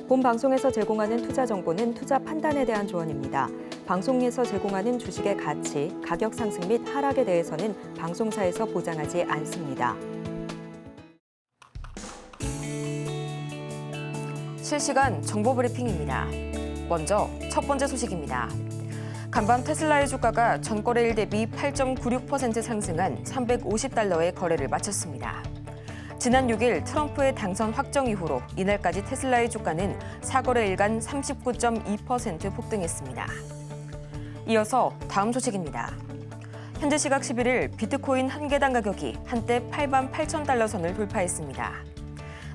본 방송에서 제공하는 투자 정보는 투자 판단에 대한 조언입니다. 방송에서 제공하는 주식의 가치, 가격 상승 및 하락에 대해서는 방송사에서 보장하지 않습니다. 실시간 정보 브리핑입니다. 먼저 첫 번째 소식입니다. 간밤 테슬라의 주가가 전거래일 대비 8.96% 상승한 $350에 거래를 마쳤습니다. 지난 6일 트럼프의 당선 확정 이후로 이날까지 테슬라의 주가는 4거래일간 39.2% 폭등했습니다. 이어서 다음 소식입니다. 현재 시각 11일 비트코인 한 개당 가격이 한때 88,000달러 선을 돌파했습니다.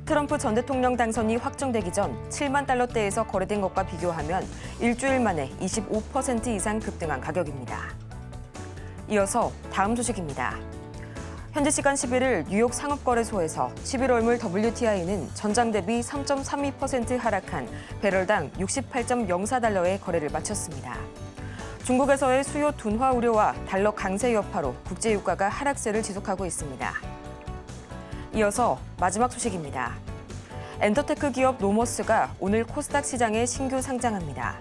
트럼프 전 대통령 당선이 확정되기 전 7만 달러대에서 거래된 것과 비교하면 일주일 만에 25% 이상 급등한 가격입니다. 이어서 다음 소식입니다. 현재 시간 11일 뉴욕 상업거래소에서 11월물 WTI는 전장 대비 3.32% 하락한 배럴당 68.04달러의 거래를 마쳤습니다. 중국에서의 수요 둔화 우려와 달러 강세 여파로 국제유가가 하락세를 지속하고 있습니다. 이어서 마지막 소식입니다. 엔터테크 기업 노머스가 오늘 코스닥 시장에 신규 상장합니다.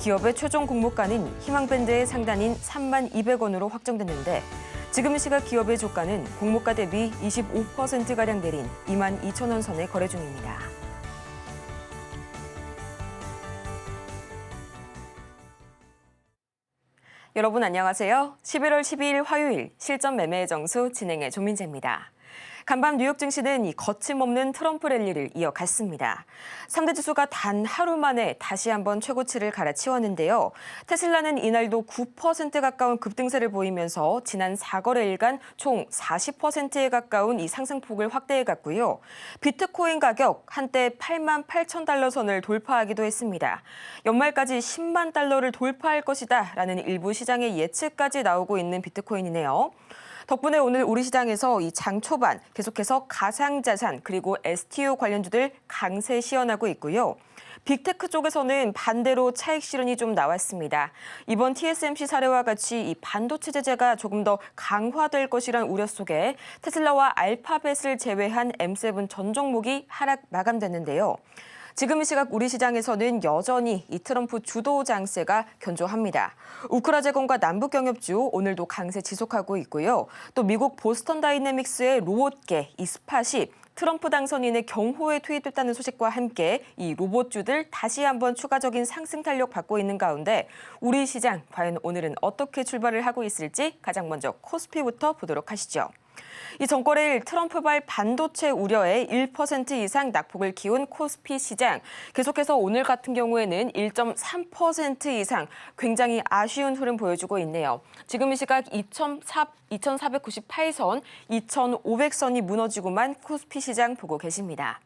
기업의 최종 공모가는 희망밴드의 상단인 32,000원으로 확정됐는데 지금 시각 기업의 주가는 공모가 대비 25%가량 내린 22,000원 선에 거래 중입니다. 여러분 안녕하세요. 11월 12일 화요일 실전 매매의 정수 진행의 조민재입니다. 간밤 뉴욕 증시는 이 거침없는 트럼프 랠리를 이어갔습니다. 3대 지수가 단 하루 만에 다시 한번 최고치를 갈아치웠는데요. 테슬라는 이날도 9% 가까운 급등세를 보이면서 지난 4거래일간 총 40%에 가까운 이 상승폭을 확대해갔고요. 비트코인 가격 한때 88,000달러 선을 돌파하기도 했습니다. 연말까지 10만 달러를 돌파할 것이다라는 일부 시장의 예측까지 나오고 있는 비트코인이네요. 덕분에 오늘 우리 시장에서 이 장 초반 계속해서 가상자산 그리고 STO 관련주들 강세 시연하고 있고요. 빅테크 쪽에서는 반대로 차익 실현이 좀 나왔습니다. 이번 TSMC 사례와 같이 이 반도체 제재가 조금 더 강화될 것이란 우려 속에 테슬라와 알파벳을 제외한 M7 전 종목이 하락 마감됐는데요. 지금 이 시각 우리 시장에서는 여전히 이 트럼프 주도 장세가 견조합니다. 우크라 제공과 남북 경협주 오늘도 강세 지속하고 있고요. 또 미국 보스턴 다이내믹스의 로봇계 이 스팟이 트럼프 당선인의 경호에 투입됐다는 소식과 함께 이 로봇주들 다시 한번 추가적인 상승 탄력 받고 있는 가운데 우리 시장 과연 오늘은 어떻게 출발을 하고 있을지 가장 먼저 코스피부터 보도록 하시죠. 이 전거래일 트럼프발 반도체 우려에 1% 이상 낙폭을 키운 코스피 시장. 계속해서 오늘 같은 경우에는 1.3% 이상 굉장히 아쉬운 흐름 보여주고 있네요. 지금 이 시각 2,498선, 2,500선이 무너지고만 코스피 시장 보고 계십니다.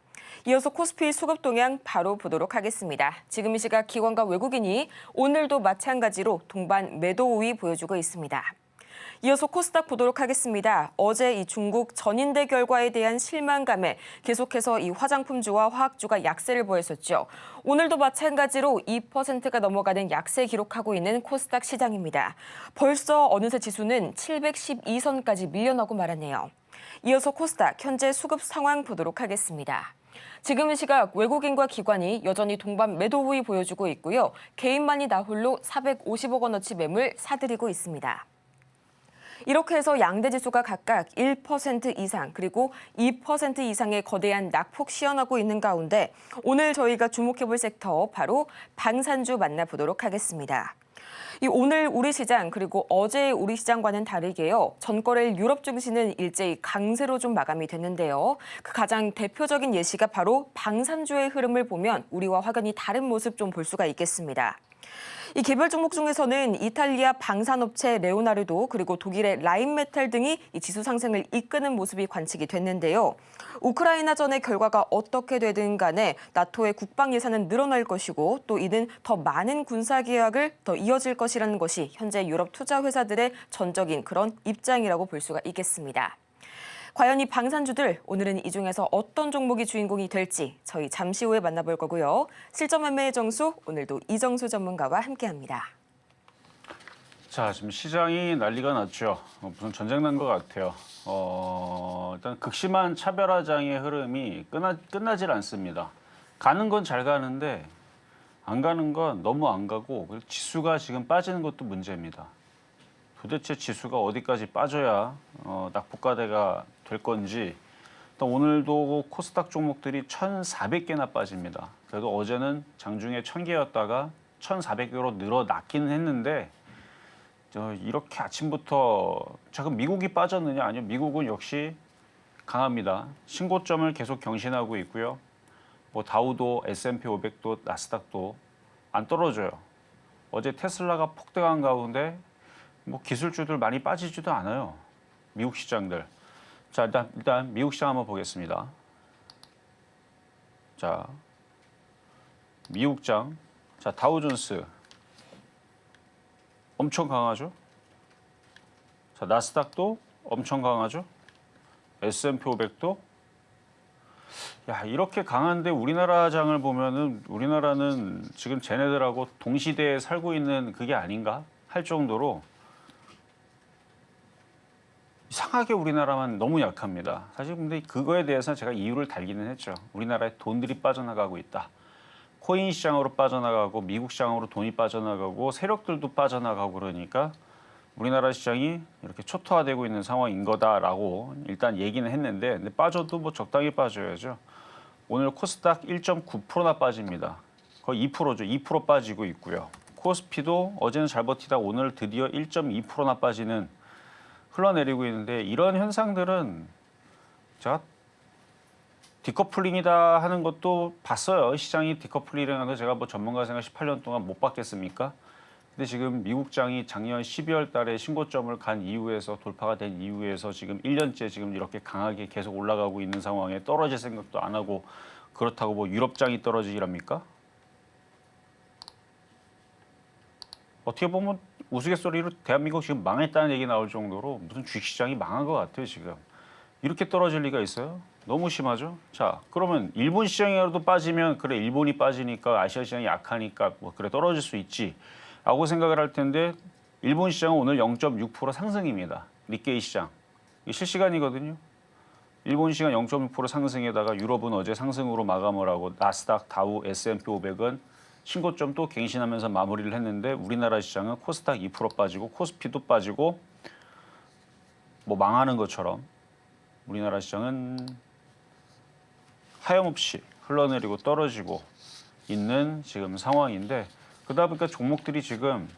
이어서 코스피 수급 동향 바로 보도록 하겠습니다. 지금 이 시각 기관과 외국인이 오늘도 마찬가지로 동반 매도 우위 보여주고 있습니다. 이어서 코스닥 보도록 하겠습니다. 어제 이 중국 전인대 결과에 대한 실망감에 계속해서 이 화장품주와 화학주가 약세를 보였었죠. 오늘도 마찬가지로 2%가 넘어가는 약세 기록하고 있는 코스닥 시장입니다. 벌써 어느새 지수는 712선까지 밀려나고 말았네요. 이어서 코스닥 현재 수급 상황 보도록 하겠습니다. 지금 이 시각 외국인과 기관이 여전히 동반 매도 우위 보여주고 있고요. 개인만이 나홀로 450억 원어치 매물 사들이고 있습니다. 이렇게 해서 양대 지수가 각각 1% 이상 그리고 2% 이상의 거대한 낙폭 시연하고 있는 가운데 오늘 저희가 주목해볼 섹터 바로 방산주 만나보도록 하겠습니다. 오늘 우리 시장 그리고 어제 우리 시장과는 다르게요. 전거래일 유럽 증시는 일제히 강세로 좀 마감이 됐는데요. 그 가장 대표적인 예시가 바로 방산주의 흐름을 보면 우리와 확연히 다른 모습 좀 볼 수가 있겠습니다. 이 개별 종목 중에서는 이탈리아 방산업체 레오나르도 그리고 독일의 라인메탈 등이 이 지수 상승을 이끄는 모습이 관측이 됐는데요. 우크라이나전의 결과가 어떻게 되든 간에 나토의 국방 예산은 늘어날 것이고 또 이는 더 많은 군사 계약을 더 이어질 것이라는 것이 현재 유럽 투자 회사들의 전적인 그런 입장이라고 볼 수가 있겠습니다. 과연 이 방산주들 오늘은 이 중에서 어떤 종목이 주인공이 될지 저희 잠시 후에 만나볼 거고요. 실전 매매의 정수 오늘도 이정수 전문가와 함께합니다. 자, 지금 시장이 난리가 났죠. 무슨 전쟁 난 것 같아요. 일단 극심한 차별화장의 흐름이 끝나질 않습니다. 가는 건 잘 가는데 안 가는 건 너무 안 가고 그리고 지수가 지금 빠지는 것도 문제입니다. 도대체 지수가 어디까지 빠져야 낙폭과대가 될 건지. 또 오늘도 코스닥 종목들이 1,400개나 빠집니다. 그래도 어제는 장중에 1,000개였다가 1,400개로 늘어났기는 했는데 이렇게 아침부터 자 그럼 미국이 빠졌느냐? 아니요. 미국은 역시 강합니다. 신고점을 계속 경신하고 있고요. 뭐 다우도 S&P 500도 나스닥도 안 떨어져요. 어제 테슬라가 폭등한 가운데 뭐 기술주들 많이 빠지지도 않아요. 미국 시장들. 자 일단 미국 시장 한번 보겠습니다. 자 미국장. 자 다우존스 엄청 강하죠. 자 나스닥도 엄청 강하죠. S&P 500도 야 이렇게 강한데 우리나라 장을 보면은 우리나라는 지금 쟤네들하고 동시대에 살고 있는 그게 아닌가 할 정도로 이상하게 우리나라만 너무 약합니다. 사실 근데 그거에 대해서는 제가 이유를 달기는 했죠. 우리나라에 돈들이 빠져나가고 있다. 코인 시장으로 빠져나가고 미국 시장으로 돈이 빠져나가고 세력들도 빠져나가고 그러니까 우리나라 시장이 이렇게 초토화되고 있는 상황인 거다라고 일단 얘기는 했는데 근데 빠져도 뭐 적당히 빠져야죠. 오늘 코스닥 1.9%나 빠집니다. 거의 2%죠. 2% 빠지고 있고요. 코스피도 어제는 잘 버티다 오늘 드디어 1.2%나 빠지는 흘러내리고 있는데 이런 현상들은 제가 디커플링이다 하는 것도 봤어요. 시장이 디커플링이라는 거 제가 뭐 전문가 생활 18년 동안 못 봤겠습니까? 근데 지금 미국장이 작년 12월 달에 신고점을 간 이후에서 돌파가 된 이후에서 지금 1년째 지금 이렇게 강하게 계속 올라가고 있는 상황에 떨어질 생각도 안 하고 그렇다고 뭐 유럽장이 떨어지기랍니까? 어떻게 보면 우스갯소리로 대한민국 지금 망했다는 얘기 나올 정도로 무슨 주식시장이 망한 것 같아요 지금. 이렇게 떨어질 리가 있어요? 너무 심하죠? 자 그러면 일본 시장이라도 빠지면 그래 일본이 빠지니까 아시아 시장이 약하니까 뭐 그래 떨어질 수 있지 라고 생각을 할 텐데 일본 시장은 오늘 0.6% 상승입니다. 니케이 시장. 이게 실시간이거든요. 일본 시간 0.6% 상승에다가 유럽은 어제 상승으로 마감을 하고 나스닥, 다우, S&P 500은 신고점 또 갱신하면서 마무리를 했는데 우리나라 시장은 코스닥 2% 빠지고 코스피도 빠지고 뭐 망하는 것처럼 우리나라 시장은 하염없이 흘러내리고 떨어지고 있는 지금 상황인데 그러다 보니까 종목들이 지금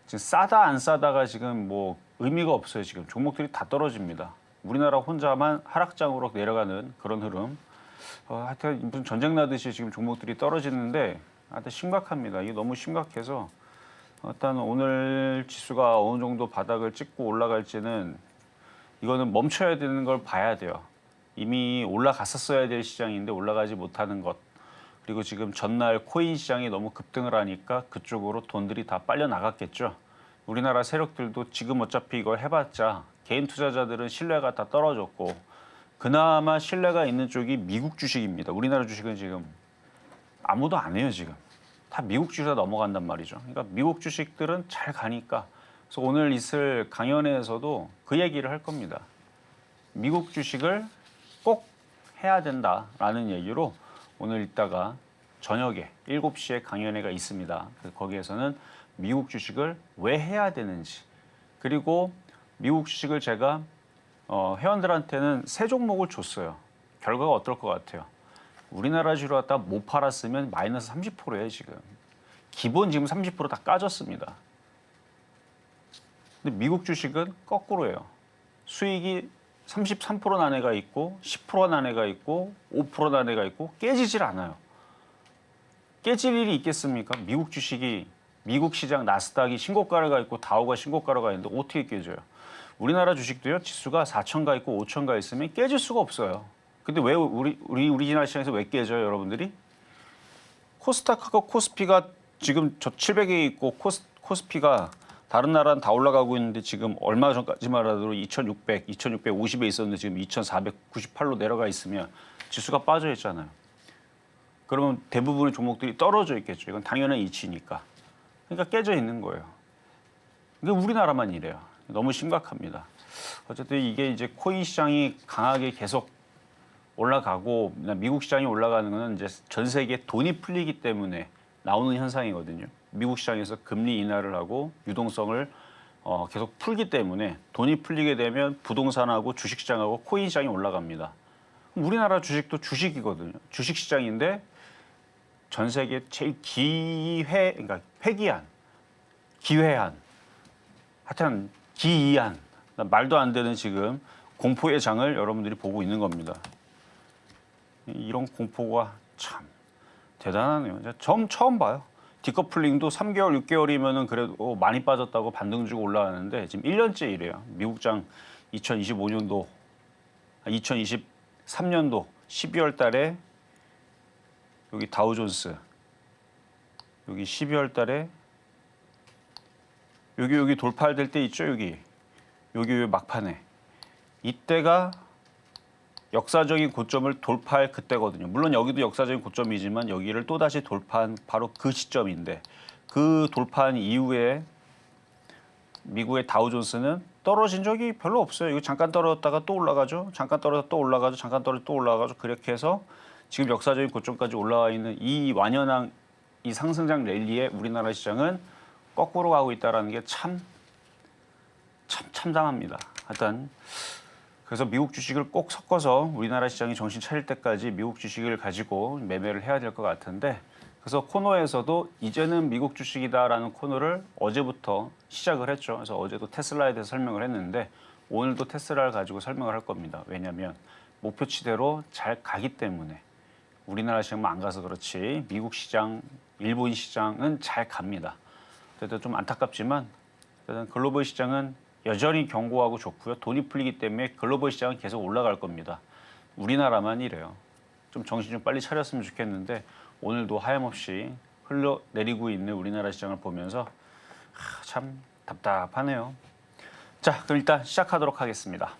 싸다 안 싸다가 지금 뭐 의미가 없어요. 지금 종목들이 다 떨어집니다. 우리나라 혼자만 하락장으로 내려가는 그런 흐름. 하여튼 무슨 전쟁 나듯이 지금 종목들이 떨어지는데 하여튼 심각합니다. 이게 너무 심각해서 일단 오늘 지수가 어느 정도 바닥을 찍고 올라갈지는 이거는 멈춰야 되는 걸 봐야 돼요. 이미 올라갔었어야 될 시장인데 올라가지 못하는 것. 그리고 지금 전날 코인 시장이 너무 급등을 하니까 그쪽으로 돈들이 다 빨려 나갔겠죠. 우리나라 세력들도 지금 어차피 이걸 해봤자 개인 투자자들은 신뢰가 다 떨어졌고 그나마 신뢰가 있는 쪽이 미국 주식입니다. 우리나라 주식은 지금 아무도 안 해요. 지금 다 미국 주식에 넘어간단 말이죠. 그러니까 미국 주식들은 잘 가니까 그래서 오늘 있을 강연회에서도 그 얘기를 할 겁니다. 미국 주식을 꼭 해야 된다라는 얘기로 오늘 이따가 저녁에 7시에 강연회가 있습니다. 거기에서는 미국 주식을 왜 해야 되는지 그리고 미국 주식을 제가 회원들한테는 세 종목을 줬어요. 결과가 어떨 것 같아요? 우리나라 주로 갖다 못 팔았으면 마이너스 30%예요 지금. 기본 지금 30% 다 까졌습니다. 근데 미국 주식은 거꾸로예요. 수익이 33% 난 애가 있고 10% 난 애가 있고 5% 난 애가 있고 깨지질 않아요. 깨질 일이 있겠습니까? 미국 주식이 미국 시장 나스닥이 신고가를 가 있고 다우가 신고가를 가 있는데 어떻게 깨져요? 우리나라 주식도요. 지수가 4,000가 있고 5,000가 있으면 깨질 수가 없어요. 근데 왜 우리나라 시장에서 왜 깨져요, 여러분들이? 코스닥하고 코스피가 지금 저 700에 있고 코스피가 다른 나라는 다 올라가고 있는데 지금 얼마 전까지만 하더라도 2,600, 2,650에 있었는데 지금 2,498로 내려가 있으면 지수가 빠져 있잖아요. 그러면 대부분의 종목들이 떨어져 있겠죠. 이건 당연한 이치니까. 그러니까 깨져 있는 거예요. 근데 우리나라만 이래요. 너무 심각합니다. 어쨌든 이게 이제 코인 시장이 강하게 계속 올라가고 미국 시장이 올라가는 거는 이제 전 세계 돈이 풀리기 때문에 나오는 현상이거든요. 미국 시장에서 금리 인하를 하고 유동성을 계속 풀기 때문에 돈이 풀리게 되면 부동산하고 주식시장하고 코인 시장이 올라갑니다. 우리나라 주식도 주식이거든요. 주식 시장인데 전 세계 제일 그러니까 기회한, 하여튼 기이한 말도 안 되는 지금 공포의 장을 여러분들이 보고 있는 겁니다. 이런 공포가 참 대단하네요. 처음 봐요. 디커플링도 3개월, 6개월이면은 그래도 많이 빠졌다고 반등 주고 올라가는데 지금 1년째 이래요. 미국장 2023년도 12월 달에 여기 다우존스 여기 12월 달에 여기 돌파될 때 있죠. 여기 막판에 이때가 역사적인 고점을 돌파할 그때거든요. 물론 여기도 역사적인 고점이지만 여기를 또다시 돌파한 바로 그 시점인데 그 돌파한 이후에 미국의 다우존스는 떨어진 적이 별로 없어요. 이거 잠깐 떨어졌다가 또 올라가죠. 잠깐 떨어졌다 또 올라가죠. 잠깐 떨어졌다 또 올라가죠. 그렇게 해서 지금 역사적인 고점까지 올라와 있는 이 완연한 이 상승장 랠리에 우리나라 시장은 거꾸로 가고 있다는 게 참 참담합니다. 하여튼 그래서 미국 주식을 꼭 섞어서 우리나라 시장이 정신 차릴 때까지 미국 주식을 가지고 매매를 해야 될 것 같은데 그래서 코너에서도 이제는 미국 주식이다라는 코너를 어제부터 시작을 했죠. 그래서 어제도 테슬라에 대해서 설명을 했는데 오늘도 테슬라를 가지고 설명을 할 겁니다. 왜냐하면 목표치대로 잘 가기 때문에 우리나라 시장만 안 가서 그렇지 미국 시장, 일본 시장은 잘 갑니다. 그래도 좀 안타깝지만 일단 글로벌 시장은 여전히 견고하고 좋고요. 돈이 풀리기 때문에 글로벌 시장은 계속 올라갈 겁니다. 우리나라만 이래요. 좀 정신 좀 빨리 차렸으면 좋겠는데 오늘도 하염없이 흘러내리고 있는 우리나라 시장을 보면서 참 답답하네요. 자, 그럼 일단 시작하도록 하겠습니다.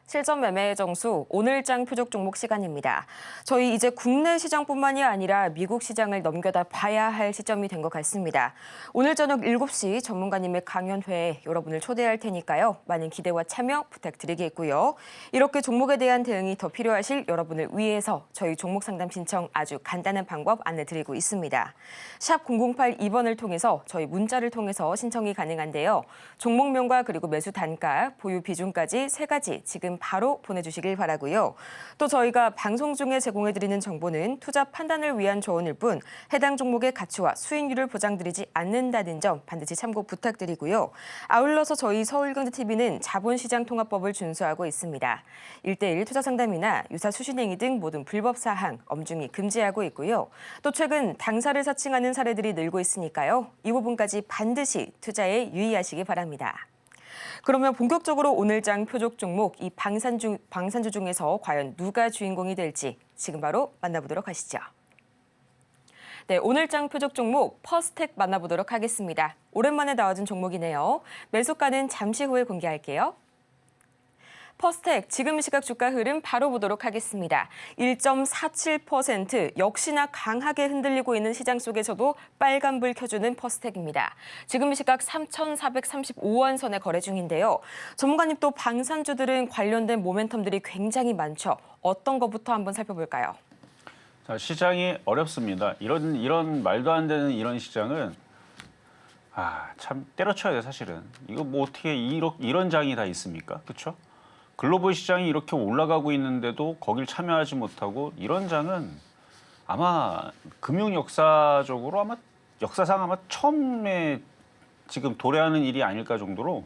실전 매매의 정수 오늘장 표적 종목 시간입니다. 저희 이제 국내 시장뿐만이 아니라 미국 시장을 넘겨다 봐야 할 시점이 된 것 같습니다. 오늘 저녁 7시 전문가님의 강연회에 여러분을 초대할 테니까요. 많은 기대와 참여 부탁드리겠고요. 이렇게 종목에 대한 대응이 더 필요하실 여러분을 위해서 저희 종목 상담 신청 아주 간단한 방법 안내드리고 있습니다. 샵 0082번을 통해서 저희 문자를 통해서 신청이 가능한데요. 종목명과 그리고 매수 단가, 보유 비중까지 3가지 지금 바로 보내주시길 바라고요. 또 저희가 방송 중에 제공해드리는 정보는 투자 판단을 위한 조언일 뿐 해당 종목의 가치와 수익률을 보장드리지 않는다는 점 반드시 참고 부탁드리고요. 아울러서 저희 서울경제TV는 자본시장통합법을 준수하고 있습니다. 1:1 투자 상담이나 유사 수신행위 등 모든 불법 사항 엄중히 금지하고 있고요. 또 최근 당사를 사칭하는 사례들이 늘고 있으니까요. 이 부분까지 반드시 투자에 유의하시기 바랍니다. 그러면 본격적으로 오늘장 표적 종목 이 방산주 중에서 과연 누가 주인공이 될지 지금 바로 만나보도록 하시죠. 네, 오늘장 표적 종목 퍼스텍 만나보도록 하겠습니다. 오랜만에 나와준 종목이네요. 매수가는 잠시 후에 공개할게요. 퍼스텍 지금 시각 주가 흐름 바로 보도록 하겠습니다. 1.47% 역시나 강하게 흔들리고 있는 시장 속에서도 빨간불 켜주는 퍼스텍입니다. 지금 시각 3,435원 선에 거래 중인데요. 전문가님 또 방산주들은 관련된 모멘텀들이 굉장히 많죠. 어떤 것부터 한번 살펴볼까요? 자, 시장이 어렵습니다. 이런 말도 안 되는 이런 시장은 참 때려쳐야 돼 사실은. 이거 뭐 어떻게 이런 장이 다 있습니까? 그렇죠? 글로벌 시장이 이렇게 올라가고 있는데도 거길 참여하지 못하고 이런 장은 아마 금융 역사적으로 역사상 처음에 지금 도래하는 일이 아닐까 정도로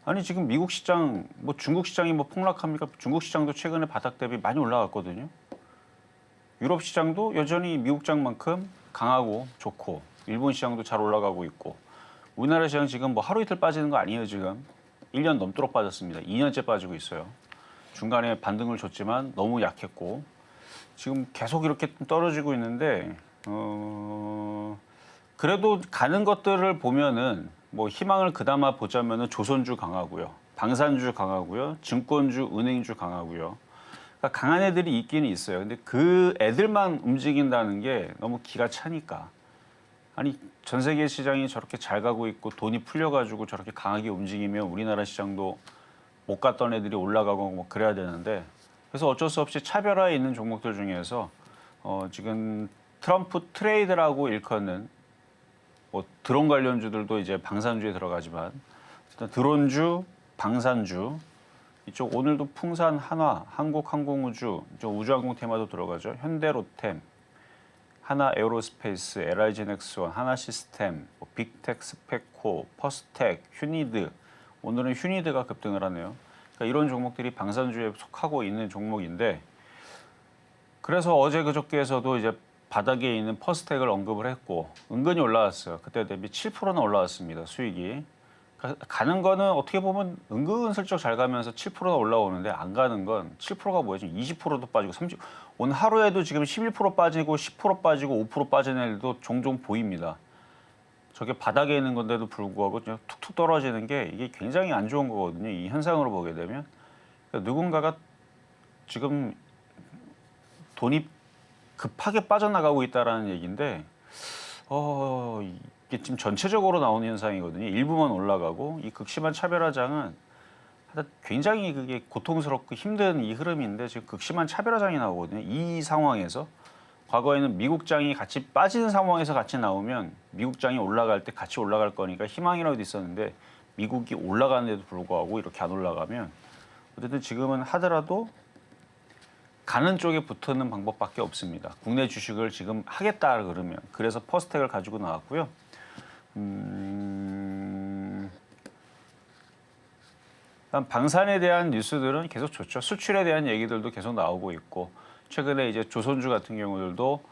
아니 지금 미국 시장 뭐 중국 시장이 뭐 폭락합니까? 중국 시장도 최근에 바닥 대비 많이 올라갔거든요. 유럽 시장도 여전히 미국 장만큼 강하고 좋고 일본 시장도 잘 올라가고 있고 우리나라 시장 지금 뭐 하루 이틀 빠지는 거 아니에요 지금. 1년 넘도록 빠졌습니다. 2년째 빠지고 있어요. 중간에 반등을 줬지만 너무 약했고 지금 계속 이렇게 떨어지고 있는데 그래도 가는 것들을 보면은 뭐 희망을 그나마 보자면은 조선주 강하고요. 방산주 강하고요. 증권주, 은행주 강하고요. 그러니까 강한 애들이 있기는 있어요. 근데 그 애들만 움직인다는 게 너무 기가 차니까. 아니 전 세계 시장이 저렇게 잘 가고 있고 돈이 풀려가지고 저렇게 강하게 움직이면 우리나라 시장도 못 갔던 애들이 올라가고 뭐 그래야 되는데 그래서 어쩔 수 없이 차별화에 있는 종목들 중에서 지금 트럼프 트레이드라고 일컫는 뭐 드론 관련주들도 이제 방산주에 들어가지만 일단 드론주, 방산주 이쪽 오늘도 풍산, 한화, 한국항공우주, 이쪽 우주항공 테마도 들어가죠. 현대로템, 하나 에어로스페이스, LIG넥스원, 하나시스템, 뭐 빅텍, 스페코, 퍼스텍, 휴니드. 오늘은 휴니드가 급등을 하네요. 그러니까 이런 종목들이 방산주에 속하고 있는 종목인데 그래서 어제 그저께에서도 이제 바닥에 있는 퍼스텍을 언급을 했고 은근히 올라왔어요. 그때 대비 7%나 올라왔습니다. 수익이. 가는 거는 어떻게 보면 은근슬쩍 잘 가면서 7%가 올라오는데 안 가는 건 7%가 뭐예요? 지금 20%도 빠지고 30%. 오늘 하루에도 지금 11% 빠지고 10% 빠지고 5% 빠지는 애들도 종종 보입니다. 저게 바닥에 있는 건데도 불구하고 그냥 툭툭 떨어지는 게 이게 굉장히 안 좋은 거거든요. 이 현상으로 보게 되면. 그러니까 누군가가 지금 돈이 급하게 빠져나가고 있다는 얘기인데 이게 지금 전체적으로 나오는 현상이거든요. 일부만 올라가고 이 극심한 차별화장은 하여튼 굉장히 그게 고통스럽고 힘든 이 흐름인데 지금 극심한 차별화장이 나오거든요. 이 상황에서 과거에는 미국장이 같이 빠지는 상황에서 같이 나오면 미국장이 올라갈 때 같이 올라갈 거니까 희망이라도 있었는데 미국이 올라가는데도 불구하고 이렇게 안 올라가면 어쨌든 지금은 하더라도 가는 쪽에 붙는 방법밖에 없습니다. 국내 주식을 지금 하겠다 그러면 그래서 퍼스텍을 가지고 나왔고요. 방산에 대한 뉴스들은 계속 좋죠. 수출에 대한 얘기들도 계속 나오고 있고 최근에 이제 조선주 같은 경우들도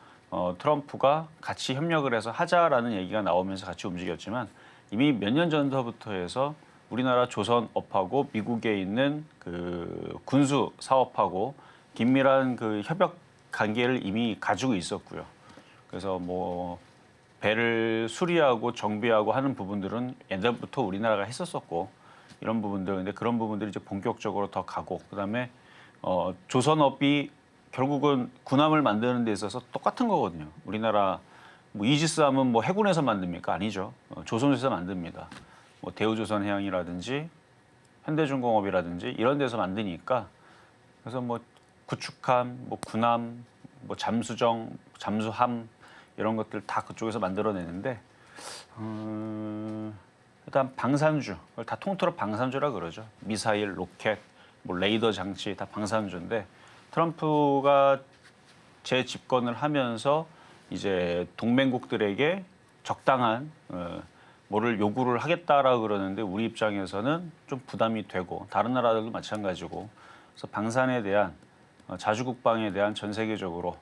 트럼프가 같이 협력을 해서 하자라는 얘기가 나오면서 같이 움직였지만 이미 몇 년 전부터 해서 우리나라 조선업하고 미국에 있는 그 군수 사업하고 긴밀한 그 협력 관계를 이미 가지고 있었고요. 그래서 뭐 배를 수리하고 정비하고 하는 부분들은 옛날부터 우리나라가 했었었고 이런 부분들 근데 그런 부분들이 이제 본격적으로 더 가고 그다음에 조선업이 결국은 군함을 만드는 데 있어서 똑같은 거거든요. 우리나라 뭐 이지스 하면 뭐 해군에서 만듭니까? 아니죠. 조선에서 만듭니다. 뭐 대우조선해양이라든지 현대중공업이라든지 이런 데서 만드니까 그래서 뭐 구축함, 뭐 군함, 뭐 잠수정, 잠수함 이런 것들 다 그쪽에서 만들어내는데 일단 방산주, 그걸 다 통틀어 방산주라 그러죠. 미사일, 로켓, 뭐 레이더 장치 다 방산주인데 트럼프가 재집권을 하면서 이제 동맹국들에게 적당한 뭐를 요구를 하겠다라고 그러는데 우리 입장에서는 좀 부담이 되고 다른 나라들도 마찬가지고 그래서 방산에 대한 자주국방에 대한 전 세계적으로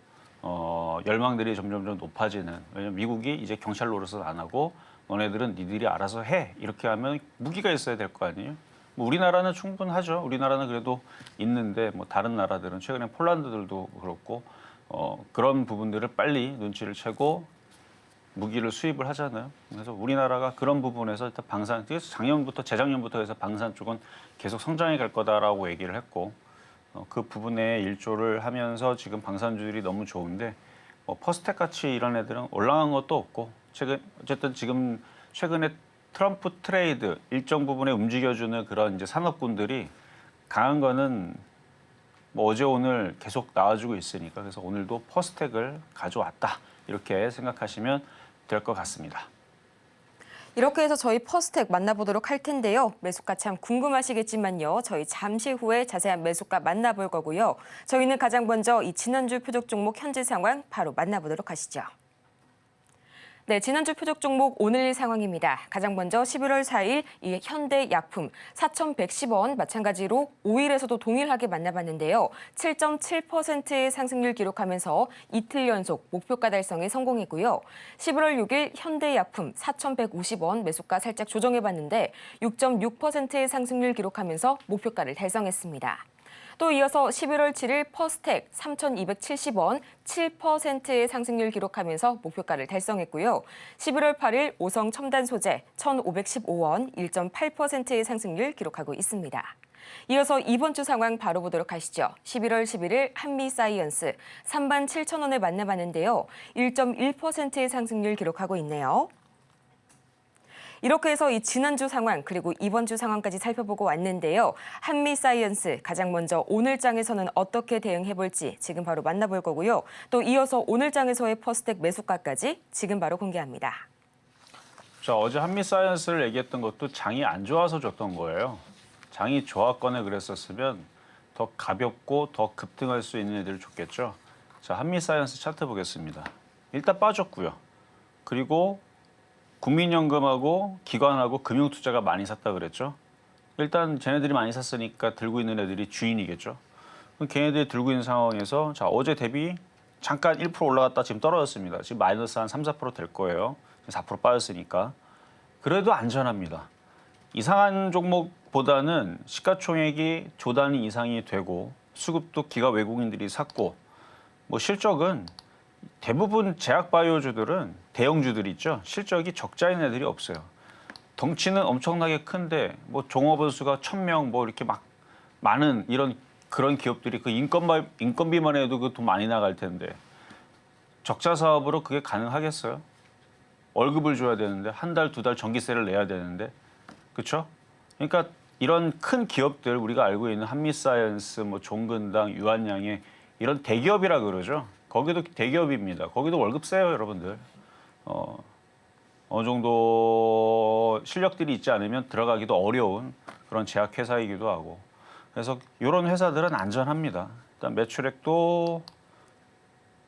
열망들이 점점점 높아지는 왜냐면 미국이 이제 경찰 노릇을 안 하고 너네들은 니들이 알아서 해 이렇게 하면 무기가 있어야 될 거 아니에요. 뭐 우리나라는 충분하죠. 우리나라는 그래도 있는데 뭐 다른 나라들은 최근에 폴란드들도 그렇고 그런 부분들을 빨리 눈치를 채고 무기를 수입을 하잖아요. 그래서 우리나라가 그런 부분에서 일단 방산, 작년부터 재작년부터 해서 방산 쪽은 계속 성장해 갈 거다라고 얘기를 했고 그 부분에 일조를 하면서 지금 방산주들이 너무 좋은데 퍼스텍 같이 이런 애들은 올라간 것도 없고 어쨌든 지금 최근에 트럼프 트레이드 일정 부분에 움직여주는 그런 이제 산업군들이 강한 거는 뭐 어제 오늘 계속 나와주고 있으니까 그래서 오늘도 퍼스텍을 가져왔다 이렇게 생각하시면 될 것 같습니다. 이렇게 해서 저희 퍼스텍 만나보도록 할 텐데요. 매수가 참 궁금하시겠지만요. 저희 잠시 후에 자세한 매수가 만나볼 거고요. 저희는 가장 먼저 이 지난주 표적 종목 현재 상황 바로 만나보도록 하시죠. 네, 지난주 표적 종목 오늘 상황입니다. 가장 먼저 11월 4일 이 현대약품 4,110원 마찬가지로 5일에서도 동일하게 만나봤는데요. 7.7%의 상승률 기록하면서 이틀 연속 목표가 달성에 성공했고요. 11월 6일 현대약품 4,150원 매수가 살짝 조정해봤는데 6.6%의 상승률 기록하면서 목표가를 달성했습니다. 또 이어서 11월 7일 퍼스텍 3,270원 7%의 상승률 기록하면서 목표가를 달성했고요. 11월 8일 오성 첨단 소재 1,515원 1.8%의 상승률 기록하고 있습니다. 이어서 이번 주 상황 바로 보도록 하시죠. 11월 11일 한미사이언스 37,000원에 만나봤는데요. 1.1%의 상승률 기록하고 있네요. 이렇게 해서 이 지난주 상황 그리고 이번 주 상황까지 살펴보고 왔는데요. 한미사이언스 가장 먼저 오늘 장에서는 어떻게 대응해볼지 지금 바로 만나볼 거고요. 또 이어서 오늘 장에서의 퍼스텍 매수가까지 지금 바로 공개합니다. 자, 어제 한미사이언스를 얘기했던 것도 장이 안 좋아서 줬던 거예요. 장이 좋았거나 그랬었으면 더 가볍고 더 급등할 수 있는 애들을 줬겠죠. 자, 한미사이언스 차트 보겠습니다. 일단 빠졌고요. 그리고 국민연금하고 기관하고 금융투자가 많이 샀다 그랬죠. 일단 쟤네들이 많이 샀으니까 들고 있는 애들이 주인이겠죠. 그럼 걔네들이 들고 있는 상황에서 자, 어제 대비 잠깐 1% 올라갔다 지금 떨어졌습니다. 지금 마이너스 한 3, 4%될 거예요. 4% 빠졌으니까. 그래도 안전합니다. 이상한 종목보다는 시가총액이 조 단위 이상이 되고 수급도 기가 외국인들이 샀고 뭐 실적은 대부분 제약바이오주들은 대형주들 있죠. 실적이 적자인 애들이 없어요. 덩치는 엄청나게 큰데 뭐 종업원 수가 1,000명 뭐 이렇게 막 많은 그런 기업들이 그 인건비만 해도 그 돈 많이 나갈 텐데 적자 사업으로 그게 가능하겠어요? 월급을 줘야 되는데 한 달, 두 달 전기세를 내야 되는데 그렇죠? 그러니까 이런 큰 기업들 우리가 알고 있는 한미사이언스, 뭐 종근당, 유한양의 이런 대기업이라 그러죠. 거기도 대기업입니다. 거기도 월급 세요, 여러분들. 어느 정도 실력들이 있지 않으면 들어가기도 어려운 그런 제약회사이기도 하고. 그래서 이런 회사들은 안전합니다. 일단 매출액도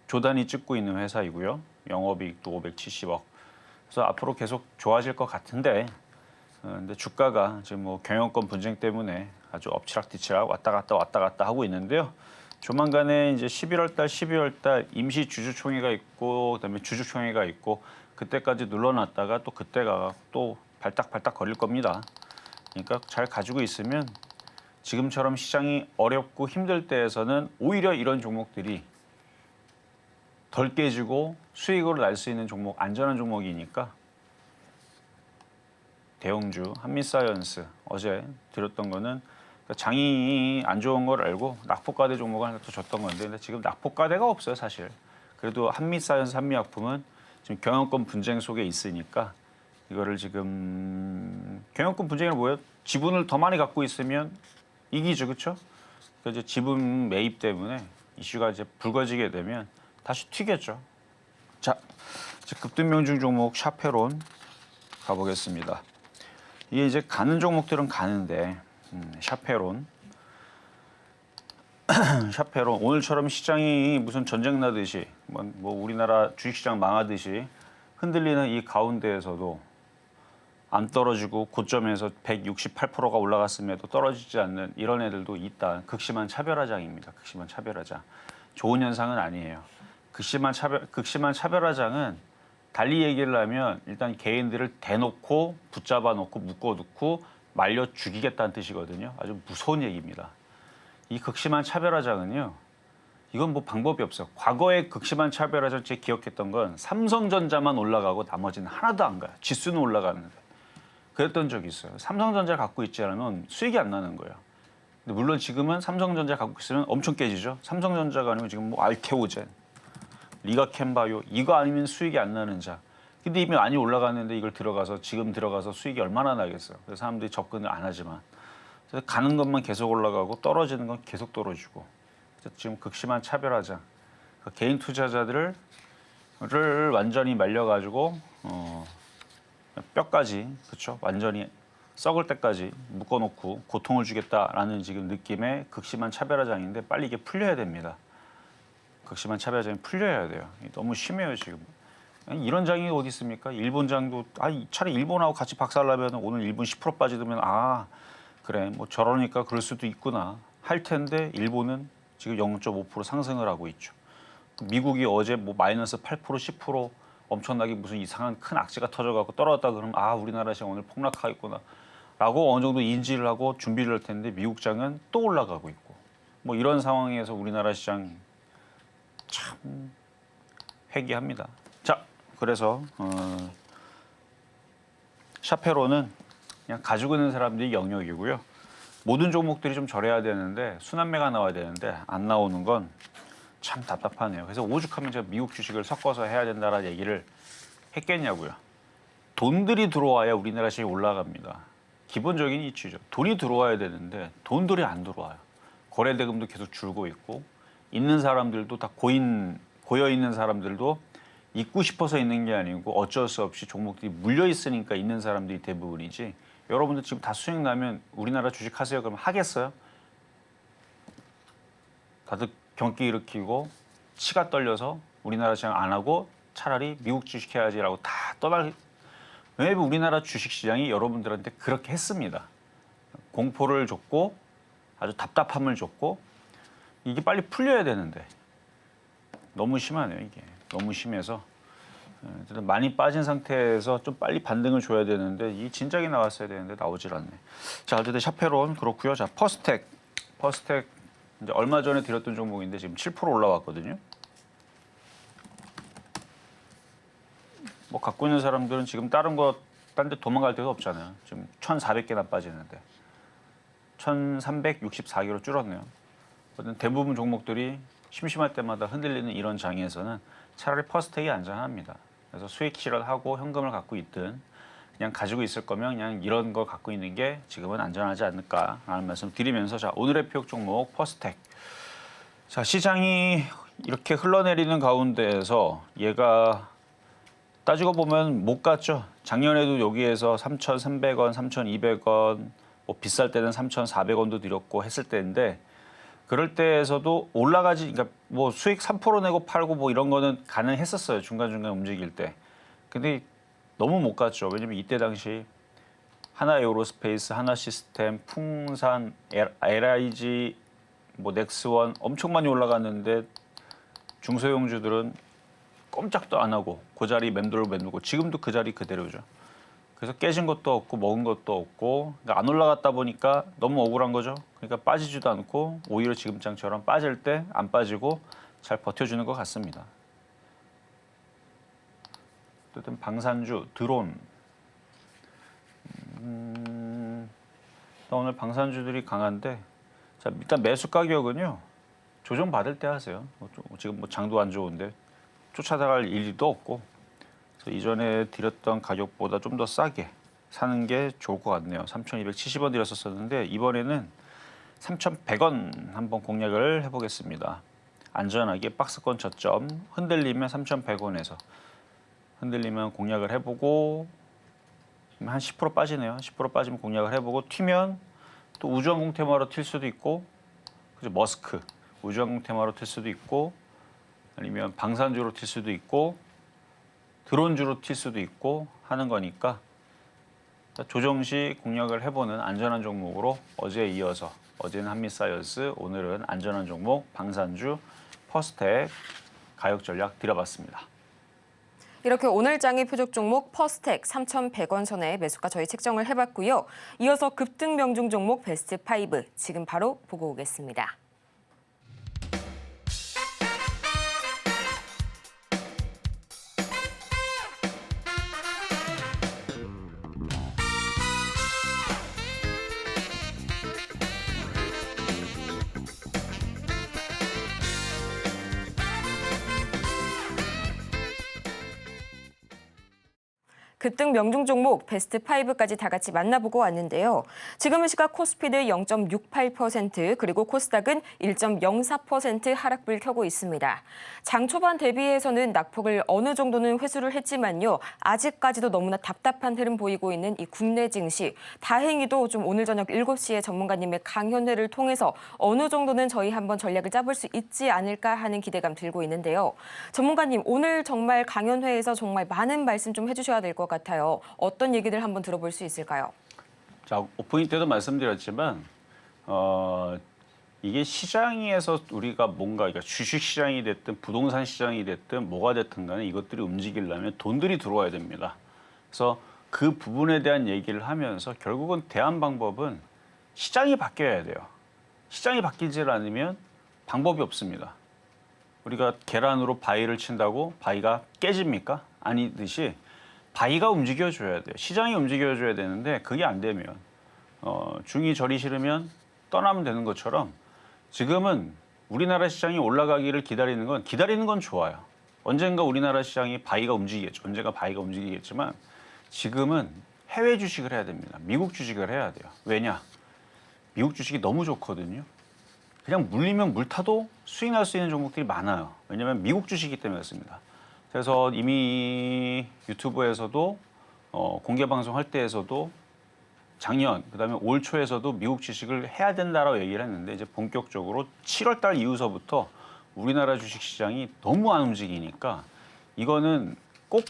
조단위 찍고 있는 회사이고요. 영업이익도 570억. 그래서 앞으로 계속 좋아질 것 같은데, 근데 주가가 지금 뭐 경영권 분쟁 때문에 아주 엎치락뒤치락 왔다 갔다 하고 있는데요. 조만간에 이제 11월 달, 12월 달 임시 주주총회가 있고 그다음에 주주총회가 있고 그때까지 눌러놨다가 또 그때가 또 발딱발딱 거릴 겁니다. 그러니까 잘 가지고 있으면 지금처럼 시장이 어렵고 힘들 때에서는 오히려 이런 종목들이 덜 깨지고 수익으로 날 수 있는 종목, 안전한 종목이니까 대형주, 한미사이언스 어제 드렸던 거는 장이 안 좋은 걸 알고 낙폭과대 종목을 하나 또 줬던 건데 근데 지금 낙폭과대가 없어요 사실. 그래도 한미사이언스, 한미약품은 지금 경영권 분쟁 속에 있으니까 이거를 지금 경영권 분쟁이 뭐예요? 지분을 더 많이 갖고 있으면 이기죠, 그렇죠? 그래서 이제 지분 매입 때문에 이슈가 이제 불거지게 되면 다시 튀겠죠. 자, 이제 급등명중 종목 샤페론 가보겠습니다. 이게 이제 가는 종목들은 가는데 샤페론 오늘처럼 시장이 무슨 전쟁 나듯이 뭐 우리나라 주식시장 망하듯이 흔들리는 이 가운데에서도 안 떨어지고 고점에서 168%가 올라갔음에도 떨어지지 않는 이런 애들도 있다. 극심한 차별화장입니다. 극심한 차별화장. 좋은 현상은 아니에요. 극심한 차별화장은 달리 얘기를 하면 일단 개인들을 대놓고 붙잡아 놓고 묶어놓고 말려 죽이겠다는 뜻이거든요. 아주 무서운 얘기입니다. 이 극심한 차별화장은요. 이건 뭐 방법이 없어요. 과거에 극심한 차별화장 제가 기억했던 건 삼성전자만 올라가고 나머지는 하나도 안 가요. 지수는 올라가는데. 그랬던 적이 있어요. 삼성전자를 갖고 있지 않으면 수익이 안 나는 거예요. 근데 물론 지금은 삼성전자 갖고 있으면 엄청 깨지죠. 삼성전자가 아니면 지금 뭐 알테오젠, 리가캠바이오 이거 아니면 수익이 안 나는 자. 근데 이미 많이 올라갔는데 이걸 지금 들어가서 수익이 얼마나 나겠어요. 그래서 사람들이 접근을 안 하지만 그래서 가는 것만 계속 올라가고 떨어지는 건 계속 떨어지고 지금 극심한 차별화장. 그러니까 개인 투자자들을 완전히 말려가지고 뼈까지 그렇죠. 완전히 썩을 때까지 묶어놓고 고통을 주겠다라는 지금 느낌의 극심한 차별화장인데 빨리 이게 풀려야 됩니다. 극심한 차별화장이 풀려야 돼요. 너무 심해요 지금. 이런 장이 어디 있습니까? 일본 장도 차라리 일본하고 같이 박살나면 오늘 일본 10% 빠지면 그래 뭐 저러니까 그럴 수도 있구나 할 텐데 일본은 지금 0.5% 상승을 하고 있죠. 미국이 어제 뭐 마이너스 8% 10% 엄청나게 무슨 이상한 큰 악재가 터져갖고 떨어졌다 그러면 우리나라 시장 오늘 폭락하겠구나 라고 어느 정도 인지를 하고 준비를 할 텐데 미국 장은 또 올라가고 있고 뭐 이런 상황에서 우리나라 시장 참 회귀합니다. 자, 그래서 샤페로는 그냥 가지고 있는 사람들이 영역이고요. 모든 종목들이 좀 저래야 되는데 순환매가 나와야 되는데 안 나오는 건 참 답답하네요. 그래서 오죽하면 제가 미국 주식을 섞어서 해야 된다라는 얘기를 했겠냐고요. 돈들이 들어와야 우리나라 시장이 올라갑니다. 기본적인 이치죠. 돈이 들어와야 되는데 돈들이 안 들어와요. 거래 대금도 계속 줄고 있고 있는 사람들도 다 고여 있는 사람들도 있고 싶어서 있는 게 아니고 어쩔 수 없이 종목들이 물려 있으니까 있는 사람들이 대부분이지. 여러분들 지금 다 수익 나면 우리나라 주식 하세요 그러면 하겠어요? 다들 경기 일으키고 치가 떨려서 우리나라 시장 안 하고 차라리 미국 주식 해야지라고 다 떠날. 왜냐면 우리나라 주식시장이 여러분들한테 그렇게 했습니다. 공포를 줬고 아주 답답함을 줬고 이게 빨리 풀려야 되는데 너무 심하네요. 이게 너무 심해서 많이 빠진 상태에서 좀 빨리 반등을 줘야 되는데 이 진작에 나왔어야 되는데 나오질 않네. 자, 어쨌든 샤페론 그렇고요. 자, 퍼스텍 이제 얼마 전에 드렸던 종목인데 지금 7% 올라왔거든요. 뭐 갖고 있는 사람들은 지금 다른 거 딴 데 도망갈 데가 없잖아요. 지금 1,400개나 빠지는데 1,364개로 줄었네요. 대부분 종목들이 심심할 때마다 흔들리는 이런 장에서는 차라리 퍼스텍이 안전합니다. 그래서 수익 실현하고 현금을 갖고 있든 그냥 가지고 있을 거면 그냥 이런 거 갖고 있는 게 지금은 안전하지 않을까라는 말씀 드리면서 자, 오늘의 표적 종목 퍼스텍. 자, 시장이 이렇게 흘러내리는 가운데에서 얘가 따지고 보면 못 갔죠. 작년에도 여기에서 3,300원, 3,200원, 뭐 비쌀 때는 3,400원도 드렸고 했을 때인데 그럴 때에서도 올라가지, 그러니까 뭐 수익 3% 내고 팔고 뭐 이런 거는 가능했었어요. 중간중간 움직일 때. 근데 너무 못 갔죠. 왜냐면 이때 당시 하나 에어로스페이스, 하나 시스템, 풍산, LIG, 뭐 넥스원 엄청 많이 올라갔는데 중소형주들은 꼼짝도 안 하고 그 자리 맴돌고 지금도 그 자리 그대로죠. 그래서 깨진 것도 없고 먹은 것도 없고 그러니까 안 올라갔다 보니까 너무 억울한 거죠. 그러니까 빠지지도 않고 오히려 지금장처럼 빠질 때 안 빠지고 잘 버텨주는 것 같습니다. 어쨌든 방산주, 드론. 오늘 방산주들이 강한데 자, 일단 매수 가격은요. 조정 받을 때 하세요. 지금 뭐 장도 안 좋은데 쫓아다갈 일도 없고 그래서 이전에 드렸던 가격보다 좀 더 싸게 사는 게 좋을 것 같네요. 3,270원 드렸었는데 이번에는 3,100원 한번 공략을 해보겠습니다. 안전하게 박스권 저점 흔들리면 3,100원에서 흔들리면 공략을 해보고 한 10% 빠지네요. 10% 빠지면 공략을 해보고 튀면 또 우주항공 테마로 튈 수도 있고 그죠? 머스크 우주항공 테마로 튈 수도 있고 아니면 방산주로 튈 수도 있고 드론주로 튈 수도 있고 하는 거니까 조정 시 공략을 해보는 안전한 종목으로 어제에 이어서 어제는 한미사이언스, 오늘은 안전한 종목 방산주, 퍼스텍 가격 전략 드려봤습니다. 이렇게 오늘 장의 표적 종목 퍼스텍 3,100원 선에 매수가 저희 책정을 해봤고요. 이어서 급등 명중 종목 베스트 5 지금 바로 보고 오겠습니다. 급등 명중 종목 베스트 5까지 다 같이 만나보고 왔는데요. 지금은 시각 코스피는 0.68% 그리고 코스닥은 1.04% 하락불 켜고 있습니다. 장 초반 대비해서는 낙폭을 어느 정도는 회수를 했지만요. 아직까지도 너무나 답답한 흐름 보이고 있는 이 국내 증시. 다행히도 좀 오늘 저녁 7시에 전문가님의 강연회를 통해서 어느 정도는 저희 한번 전략을 짜볼 수 있지 않을까 하는 기대감 들고 있는데요. 전문가님, 오늘 정말 강연회에서 정말 많은 말씀 좀 해주셔야 될 것 같아요. 어떤 얘기들 한번 들어볼 수 있을까요? 자, 오프닝 때도 말씀드렸지만 이게 시장에서 우리가 뭔가 그러니까 주식 시장이 됐든 부동산 시장이 됐든 뭐가 됐든 간에 이것들이 움직이려면 돈들이 들어와야 됩니다. 그래서 그 부분에 대한 얘기를 하면서 결국은 대안 방법은 시장이 바뀌어야 돼요. 시장이 바뀌지 않으면 방법이 없습니다. 우리가 계란으로 바위를 친다고 바위가 깨집니까? 아니듯이 바위가 움직여줘야 돼요. 시장이 움직여줘야 되는데 그게 안 되면 중이 절이 싫으면 떠나면 되는 것처럼 지금은 우리나라 시장이 올라가기를 기다리는 건 좋아요. 언젠가 우리나라 시장이 바이가 움직이겠죠. 언젠가 바이가 움직이겠지만 지금은 해외 주식을 해야 됩니다. 미국 주식을 해야 돼요. 왜냐? 미국 주식이 너무 좋거든요. 그냥 물리면 물타도 수익 날 수 있는 종목들이 많아요. 왜냐하면 미국 주식이기 때문에 그렇습니다. 그래서 이미 유튜브에서도 공개 방송할 때에서도 작년 그다음에 올 초에서도 미국 주식을 해야 된다라고 얘기를 했는데 이제 본격적으로 7월 달 이후서부터 우리나라 주식 시장이 너무 안 움직이니까 이거는 꼭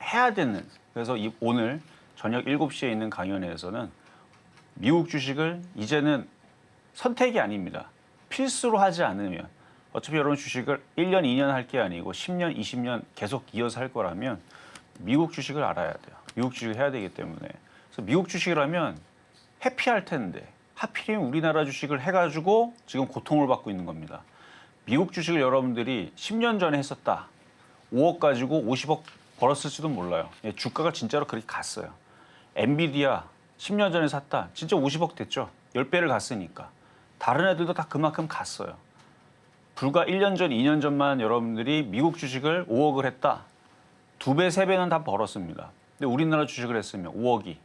해야 되는 그래서 오늘 저녁 7시에 있는 강연회에서는 미국 주식을 이제는 선택이 아닙니다. 필수로 하지 않으면 어차피 여러분 주식을 1년, 2년 할 게 아니고 10년, 20년 계속 이어서 할 거라면 미국 주식을 알아야 돼요. 미국 주식을 해야 되기 때문에. 그래서 미국 주식을 하면 해피할 텐데 하필이면 우리나라 주식을 해가지고 지금 고통을 받고 있는 겁니다. 미국 주식을 여러분들이 10년 전에 했었다. 5억 가지고 50억 벌었을지도 몰라요. 주가가 진짜로 그렇게 갔어요. 엔비디아 10년 전에 샀다. 진짜 50억 됐죠. 10배를 갔으니까. 다른 애들도 다 그만큼 갔어요. 불과 1년 전, 2년 전만 여러분들이 미국 주식을 5억을 했다. 2배, 3배는 다 벌었습니다. 근데 우리나라 주식을 했으면 5억이,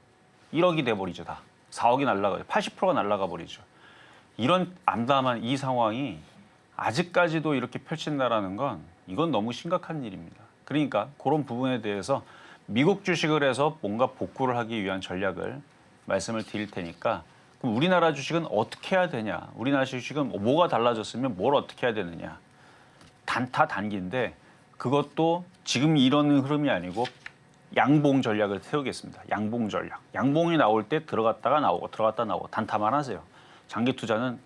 1억이 돼버리죠. 다. 4억이 날라가요. 80%가 날라가 버리죠. 이런 암담한 이 상황이 아직까지도 이렇게 펼친다라는 건 이건 너무 심각한 일입니다. 그러니까 그런 부분에 대해서 미국 주식을 해서 뭔가 복구를 하기 위한 전략을 말씀을 드릴 테니까 그럼 우리나라 주식은 어떻게 해야 되냐? 우리나라 주식은 뭐가 달라졌으면 뭘 어떻게 해야 되느냐? 단타 단기인데 그것도 지금 이런 흐름이 아니고 양봉 전략을 세우겠습니다. 양봉 전략. 양봉이 나올 때 들어갔다가 나오고 들어갔다 나오고 단타만 하세요. 장기 투자는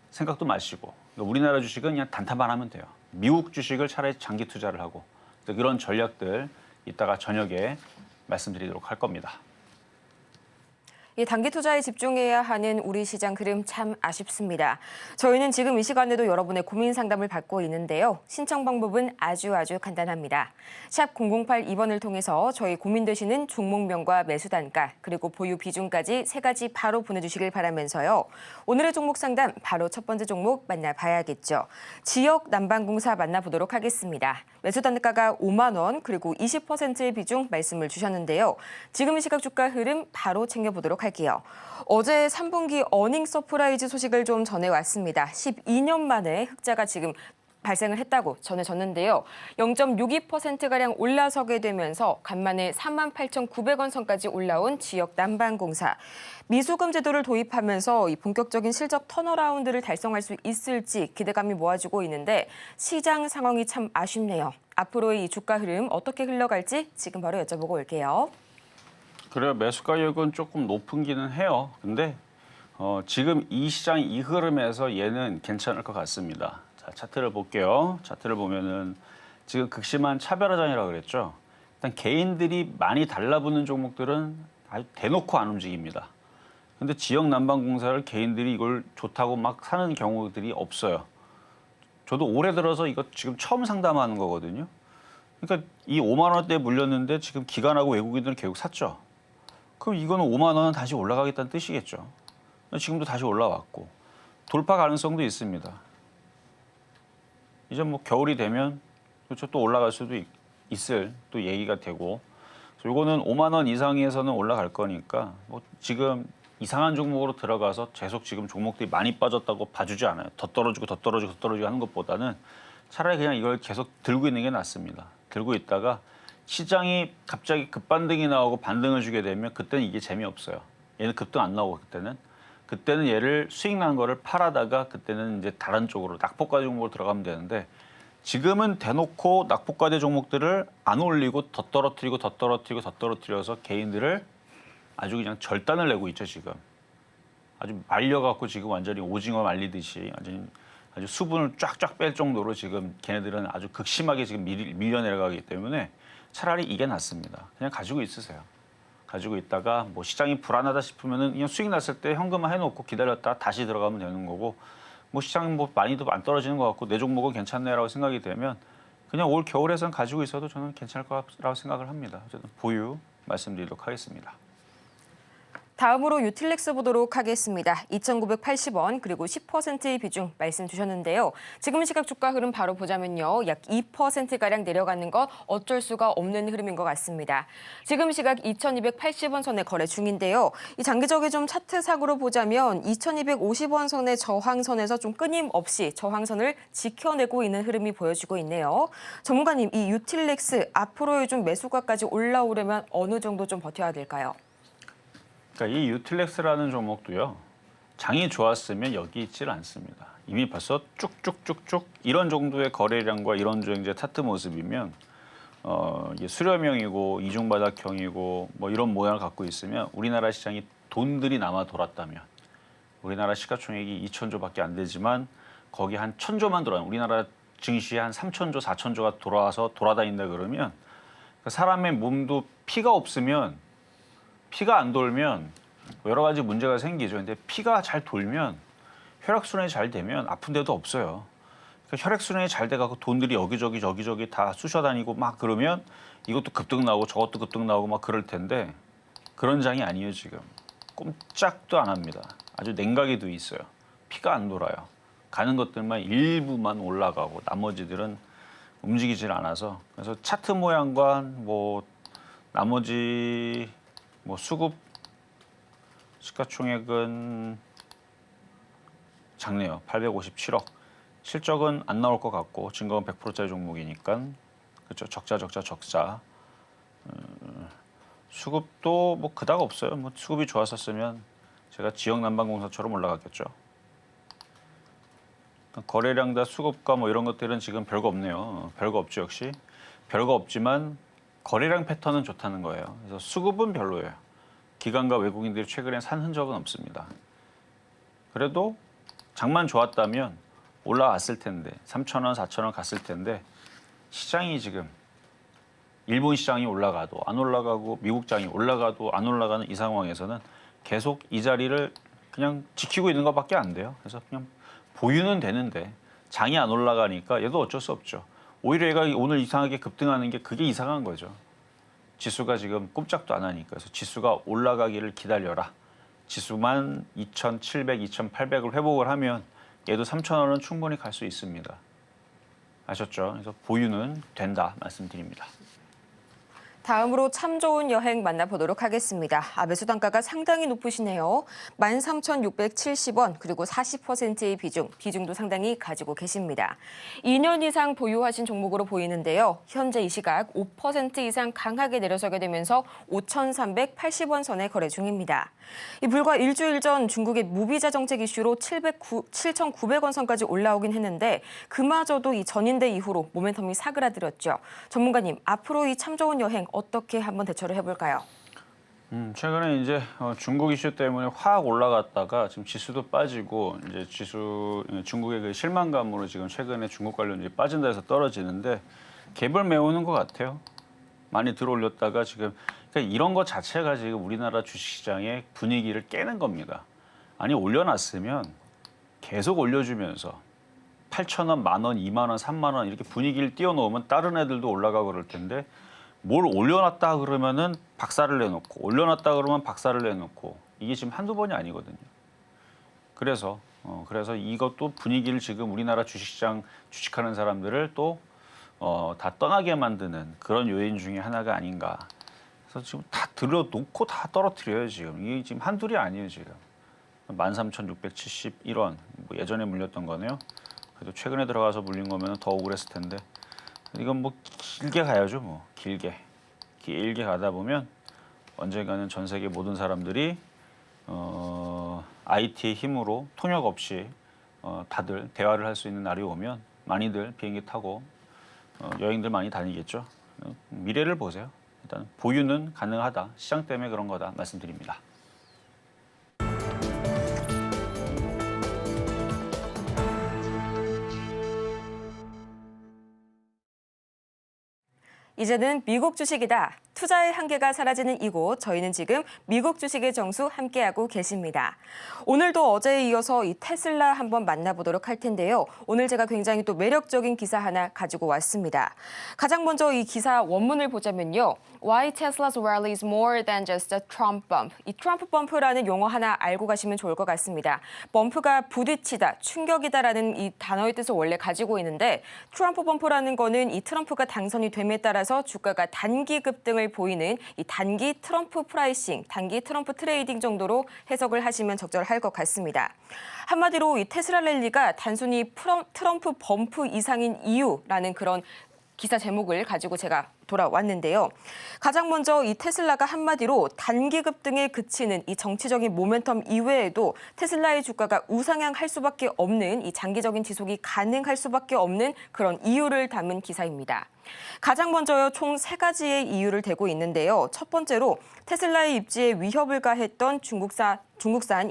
생각도 마시고 그러니까 우리나라 주식은 그냥 단타만 하면 돼요. 미국 주식을 차라리 장기 투자를 하고 이런 전략들 이따가 저녁에 말씀드리도록 할 겁니다. 이 단기 투자에 집중해야 하는 우리 시장 흐름 참 아쉽습니다. 저희는 지금 이 시간에도 여러분의 고민 상담을 받고 있는데요. 신청 방법은 아주 간단합니다. 샵 0082번을 통해서 저희 고민되시는 종목명과 매수 단가 그리고 보유 비중까지 3가지 바로 보내주시길 바라면서요. 오늘의 종목 상담 바로 첫 번째 종목 만나봐야겠죠. 지역 난방공사 만나보도록 하겠습니다. 매수 단가가 5만 원 그리고 20%의 비중 말씀을 주셨는데요. 지금 이 시각 주가 흐름 바로 챙겨보도록 할게요. 어제 3분기 어닝 서프라이즈 소식을 좀 전해왔습니다. 12년 만에 흑자가 지금 발생을 했다고 전해졌는데요. 0.62%가량 올라서게 되면서 간만에 38,900원 선까지 올라온 지역 난방공사. 미수금 제도를 도입하면서 이 본격적인 실적 턴어라운드를 달성할 수 있을지 기대감이 모아지고 있는데 시장 상황이 참 아쉽네요. 앞으로의 이 주가 흐름 어떻게 흘러갈지 지금 바로 여쭤보고 올게요. 그래요. 매수 가격은 조금 높은기는 해요. 근데 지금 이 시장 이 흐름에서 얘는 괜찮을 것 같습니다. 자, 차트를 볼게요. 차트를 보면은 지금 극심한 차별화장이라고 그랬죠. 일단 개인들이 많이 달라붙는 종목들은 아주 대놓고 안 움직입니다. 근데 지역 난방공사를 개인들이 이걸 좋다고 막 사는 경우들이 없어요. 저도 올해 들어서 이거 지금 처음 상담하는 거거든요. 그러니까 이 5만 원대에 물렸는데 지금 기관하고 외국인들은 결국 샀죠. 그럼 이거는 5만 원은 다시 올라가겠다는 뜻이겠죠. 지금도 다시 올라왔고 돌파 가능성도 있습니다. 이제 뭐 겨울이 되면 그렇죠 또 올라갈 수도 있을 또 얘기가 되고 이거는 5만 원 이상에서는 올라갈 거니까 뭐 지금 이상한 종목으로 들어가서 계속 지금 종목들이 많이 빠졌다고 봐주지 않아요. 더 떨어지고 더 떨어지고 더 떨어지고 하는 것보다는 차라리 그냥 이걸 계속 들고 있는 게 낫습니다. 들고 있다가 시장이 갑자기 급반등이 나오고 반등을 주게 되면 그때는 이게 재미없어요. 얘는 급등 안 나오고 그때는 얘를 수익 난 거를 팔아다가 그때는 이제 다른 쪽으로 낙폭과 종목으로 들어가면 되는데 지금은 대놓고 낙폭과대 종목들을 안 올리고 더 떨어뜨리고 더 떨어뜨리고 더 떨어뜨려서 개인들을 아주 그냥 절단을 내고 있죠. 지금 아주 말려갖고 지금 완전히 오징어 말리듯이 아주 수분을 쫙쫙 뺄 정도로 지금 걔네들은 아주 극심하게 지금 밀려 내려가기 때문에 차라리 이게 낫습니다. 그냥 가지고 있으세요. 가지고 있다가 뭐 시장이 불안하다 싶으면은 그냥 수익 났을 때 현금화 해놓고 기다렸다 다시 들어가면 되는 거고 뭐 시장은 뭐 많이도 안 떨어지는 것 같고 내 종목은 괜찮네라고 생각이 되면 그냥 올 겨울에선 가지고 있어도 저는 괜찮을 거라고 생각을 합니다. 어쨌든 보유 말씀드리도록 하겠습니다. 다음으로 유틸렉스 보도록 하겠습니다. 2,980원 그리고 10%의 비중 말씀 주셨는데요. 지금 시각 주가 흐름 바로 보자면요. 약 2%가량 내려가는 건 어쩔 수가 없는 흐름인 것 같습니다. 지금 시각 2,280원 선에 거래 중인데요. 이 장기적인 좀 차트상으로 보자면 2,250원 선의 저항선에서 좀 끊임없이 저항선을 지켜내고 있는 흐름이 보여지고 있네요. 전문가님, 이 유틸렉스 앞으로의 좀 매수가까지 올라오려면 어느 정도 좀 버텨야 될까요? 그러니까 이 유틸렉스라는 종목도요. 장이 좋았으면 여기 있질 않습니다. 이미 벌써 쭉쭉쭉쭉 이런 정도의 거래량과 이런 이제 차트 모습이면 이게 수렴형이고 이중바닥형이고 뭐 이런 모양을 갖고 있으면 우리나라 시장이 돈들이 남아 돌았다면 우리나라 시가총액이 2,000조밖에 안 되지만 거기 한 1,000조만 돌아요. 우리나라 증시에 한 3,000조, 4,000조가 돌아와서 돌아다닌다 그러면 사람의 몸도 피가 없으면 피가 안 돌면 여러 가지 문제가 생기죠. 근데 피가 잘 돌면 혈액순환이 잘 되면 아픈 데도 없어요. 그러니까 혈액순환이 잘 돼가고 돈들이 여기저기 다 쑤셔다니고 막 그러면 이것도 급등 나오고 저것도 급등 나오고 막 그럴 텐데 그런 장이 아니에요 지금. 꼼짝도 안 합니다. 아주 냉각이 돼 있어요. 피가 안 돌아요. 가는 것들만 일부만 올라가고 나머지들은 움직이질 않아서 그래서 차트 모양과 뭐 나머지 뭐 수급 시가총액은 작네요. 857억. 실적은 안 나올 것 같고 증거은 100%짜리 종목이니까 그렇죠. 적자. 수급도 뭐 그닥 없어요. 뭐 수급이 좋았었으면 제가 지역난방공사처럼 올라갔겠죠. 거래량과 수급과 뭐 이런 것들은 지금 별거 없네요. 별거 없죠 역시. 별거 없지만 거래량 패턴은 좋다는 거예요. 그래서 수급은 별로예요. 기관과 외국인들이 최근에 산 흔적은 없습니다. 그래도 장만 좋았다면 올라왔을 텐데 3,000원, 4,000원 갔을 텐데 시장이 지금 일본 시장이 올라가도 안 올라가고 미국 장이 올라가도 안 올라가는 이 상황에서는 계속 이 자리를 그냥 지키고 있는 것밖에 안 돼요. 그래서 그냥 보유는 되는데 장이 안 올라가니까 얘도 어쩔 수 없죠. 오히려 얘가 오늘 이상하게 급등하는 게 그게 이상한 거죠. 지수가 지금 꼼짝도 안 하니까. 그래서 지수가 올라가기를 기다려라. 지수만 2,700, 2,800을 회복을 하면 얘도 3,000원은 충분히 갈 수 있습니다. 아셨죠? 그래서 보유는 된다 말씀드립니다. 다음으로 참 좋은 여행 만나보도록 하겠습니다. 매수 단가가 상당히 높으시네요. 13,670원 그리고 40%의 비중도 상당히 가지고 계십니다. 2년 이상 보유하신 종목으로 보이는데요. 현재 이 시각 5% 이상 강하게 내려서게 되면서 5,380원 선에 거래 중입니다. 불과 일주일 전 중국의 무비자 정책 이슈로 7,900원 선까지 올라오긴 했는데 그마저도 이 전인대 이후로 모멘텀이 사그라들었죠. 전문가님, 앞으로 이 참 좋은 여행 어떻게 한번 대처를 해볼까요? 최근에 이제 중국 이슈 때문에 확 올라갔다가 지금 지수도 빠지고 이제 중국의 그 실망감으로 지금 최근에 중국 관련주에 빠진다 해서 떨어지는데 갭을 메우는 것 같아요. 많이 들어올렸다가 지금 그러니까 이런 것 자체가 지금 우리나라 주식시장의 분위기를 깨는 겁니다. 아니 올려놨으면 계속 올려주면서 8,000원, 10,000원, 20,000원, 30,000원 이렇게 분위기를 띄워놓으면 다른 애들도 올라가고 그럴 텐데 뭘 올려놨다 그러면은 박살을 내놓고 올려놨다 그러면 박살을 내놓고 이게 지금 한두 번이 아니거든요. 그래서 이것도 분위기를 지금 우리나라 주식시장 주식하는 사람들을 또 다 떠나게 만드는 그런 요인 중에 하나가 아닌가. 그래서 지금 다 들어놓고 다 떨어뜨려요 지금. 이게 지금 한둘이 아니에요 지금. 13,671원 뭐 예전에 물렸던 거네요. 그래도 최근에 들어가서 물린 거면 더 억울했을 텐데 이건 뭐 길게 가야죠 뭐 길게 가다 보면 언젠가는 전 세계 모든 사람들이 IT의 힘으로 통역 없이 다들 대화를 할 수 있는 날이 오면 많이들 비행기 타고 여행들 많이 다니겠죠. 미래를 보세요. 일단 보유는 가능하다. 시장 때문에 그런 거다 말씀드립니다. 이제는 미국 주식이다. 투자의 한계가 사라지는 이곳, 저희는 지금 미국 주식의 정수 함께하고 계십니다. 오늘도 어제에 이어서 이 테슬라 한번 만나보도록 할 텐데요. 오늘 제가 굉장히 또 매력적인 기사 하나 가지고 왔습니다. 가장 먼저 이 기사 원문을 보자면요. Why Tesla's rally is more than just a Trump bump. 이 트럼프 범프라는 용어 하나 알고 가시면 좋을 것 같습니다. 범프가 부딪히다, 충격이다라는 이 단어의 뜻을 원래 가지고 있는데 트럼프 범프라는 거는 이 트럼프가 당선이 됨에 따라서 주가가 단기 급등을 보이는 이 단기 트럼프 프라이싱, 단기 트럼프 트레이딩 정도로 해석을 하시면 적절할 것 같습니다. 한마디로 이 테슬라 랠리가 단순히 트럼프 범프 이상인 이유라는 그런 기사 제목을 가지고 제가 돌아왔는데요. 가장 먼저 이 테슬라가 한마디로 단기 급등에 그치는 이 정치적인 모멘텀 이외에도 테슬라의 주가가 우상향할 수밖에 없는 이 장기적인 지속이 가능할 수밖에 없는 그런 이유를 담은 기사입니다. 가장 먼저요, 총 3가지의 이유를 대고 있는데요. 첫 번째로 테슬라의 입지에 위협을 가했던 중국산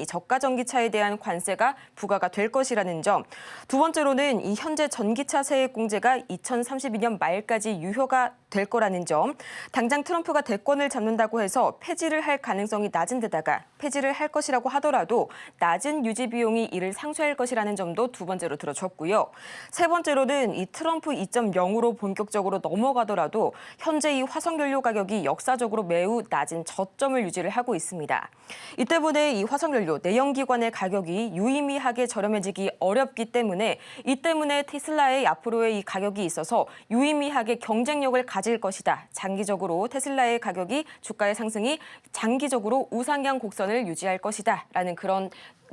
이 저가 전기차에 대한 관세가 부과가 될 것이라는 점. 두 번째로는 이 현재 전기차 세액 공제가 2032년 말까지 유효가 될 거라는 점. 당장 트럼프가 대권을 잡는다고 해서 폐지를 할 가능성이 낮은 데다가 폐지를 할 것이라고 하더라도 낮은 유지 비용이 이를 상쇄할 것이라는 점도 두 번째로 들어줬고요. 세 번째로는 이 트럼프 2.0으로 본격적으로 넘어가더라도 현재 이 화석연료 가격이 역사적으로 매우 낮은 저점을 유지를 하고 있습니다. 이 때문에 이 화석연료 내연기관의 가격이 유의미하게 저렴해지기 어렵기 때문에 이 때문에 테슬라의 앞으로의 이 가격이 있어서 유의미하게 경쟁력을 가질 것이다. 장기적으로 테슬라의 가격이 주가의 상승이 장기적으로 우상향 곡선을 유지할 것이다. 라는 그런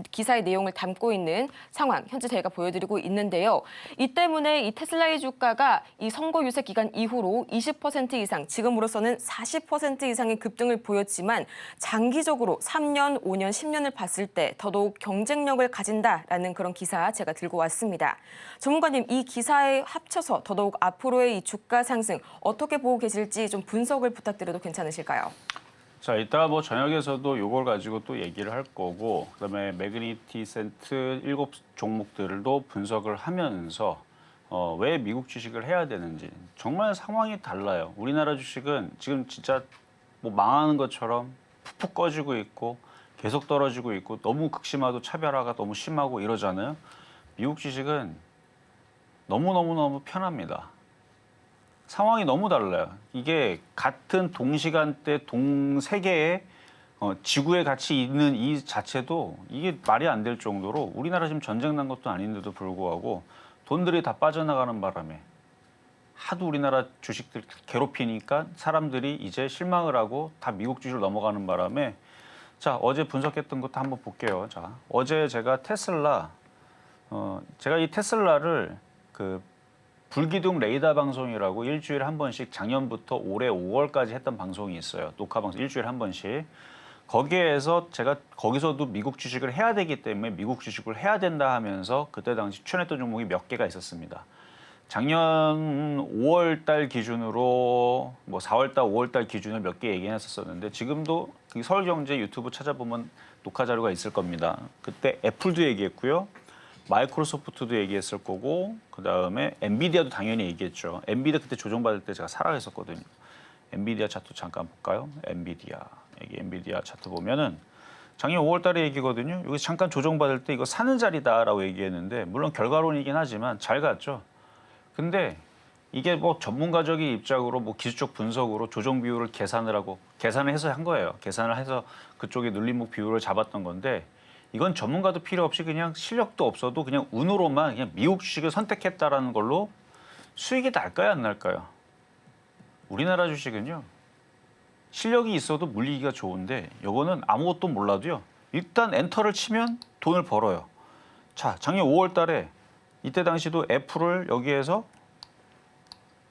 기사의 내용을 담고 있는 상황, 현재 저희가 보여드리고 있는데요. 이 때문에 이 테슬라의 주가가 이 선거 유세 기간 이후로 20% 이상, 지금으로서는 40% 이상의 급등을 보였지만 장기적으로 3년, 5년, 10년을 봤을 때 더더욱 경쟁력을 가진다라는 그런 기사 제가 들고 왔습니다. 전문가님, 이 기사에 합쳐서 더더욱 앞으로의 이 주가 상승 어떻게 보고 계실지 좀 분석을 부탁드려도 괜찮으실까요? 자, 이따 뭐 저녁에서도 이걸 가지고 또 얘기를 할 거고, 그다음에 매그니티센트 7종목들도 분석을 하면서 왜 미국 주식을 해야 되는지. 정말 상황이 달라요. 우리나라 주식은 지금 진짜 뭐 망하는 것처럼 푹푹 꺼지고 있고 계속 떨어지고 있고 너무 극심하고 차별화가 너무 심하고 이러잖아요. 미국 주식은 너무너무너무 편합니다. 상황이 너무 달라요. 이게 같은 동시간대 동세계에 지구에 같이 있는 이 자체도 이게 말이 안 될 정도로 우리나라 지금 전쟁 난 것도 아닌데도 불구하고 돈들이 다 빠져나가는 바람에 하도 우리나라 주식들 괴롭히니까 사람들이 이제 실망을 하고 다 미국 주식으로 넘어가는 바람에 자, 어제 분석했던 것도 한번 볼게요. 자, 어제 제가 제가 이 테슬라를 그 불기둥 레이더 방송이라고 일주일에 한 번씩 작년부터 올해 5월까지 했던 방송이 있어요. 녹화 방송 일주일에 한 번씩. 거기에서 제가 거기서도 미국 주식을 해야 되기 때문에 미국 주식을 해야 된다 하면서 그때 당시 추천했던 종목이 몇 개가 있었습니다. 작년 5월 달 기준으로 뭐 4월 달, 5월 달 기준으로 몇 개 얘기했었는데 지금도 서울경제 유튜브 찾아보면 녹화 자료가 있을 겁니다. 그때 애플도 얘기했고요. 마이크로소프트도 얘기했을 거고 그다음에 엔비디아도 당연히 얘기했죠. 엔비디아 그때 조정받을 때 제가 사랑했었거든요. 엔비디아 차트 잠깐 볼까요? 엔비디아 차트 보면은 작년 5월 달에 얘기거든요. 여기 잠깐 조정받을 때 이거 사는 자리다라고 얘기했는데 물론 결과론이긴 하지만 잘 갔죠. 근데 이게 뭐 전문가적인 입장으로 뭐 기술적 분석으로 조정 비율을 계산을 해서 한 거예요. 계산을 해서 그쪽에 눌림목 비율을 잡았던 건데 이건 전문가도 필요 없이 그냥 실력도 없어도 그냥 운으로만 그냥 미국 주식을 선택했다라는 걸로 수익이 날까요, 안 날까요? 우리나라 주식은요. 실력이 있어도 물리기가 좋은데 이거는 아무것도 몰라도요. 일단 엔터를 치면 돈을 벌어요. 자, 작년 5월 달에 이때 당시도 애플을 여기에서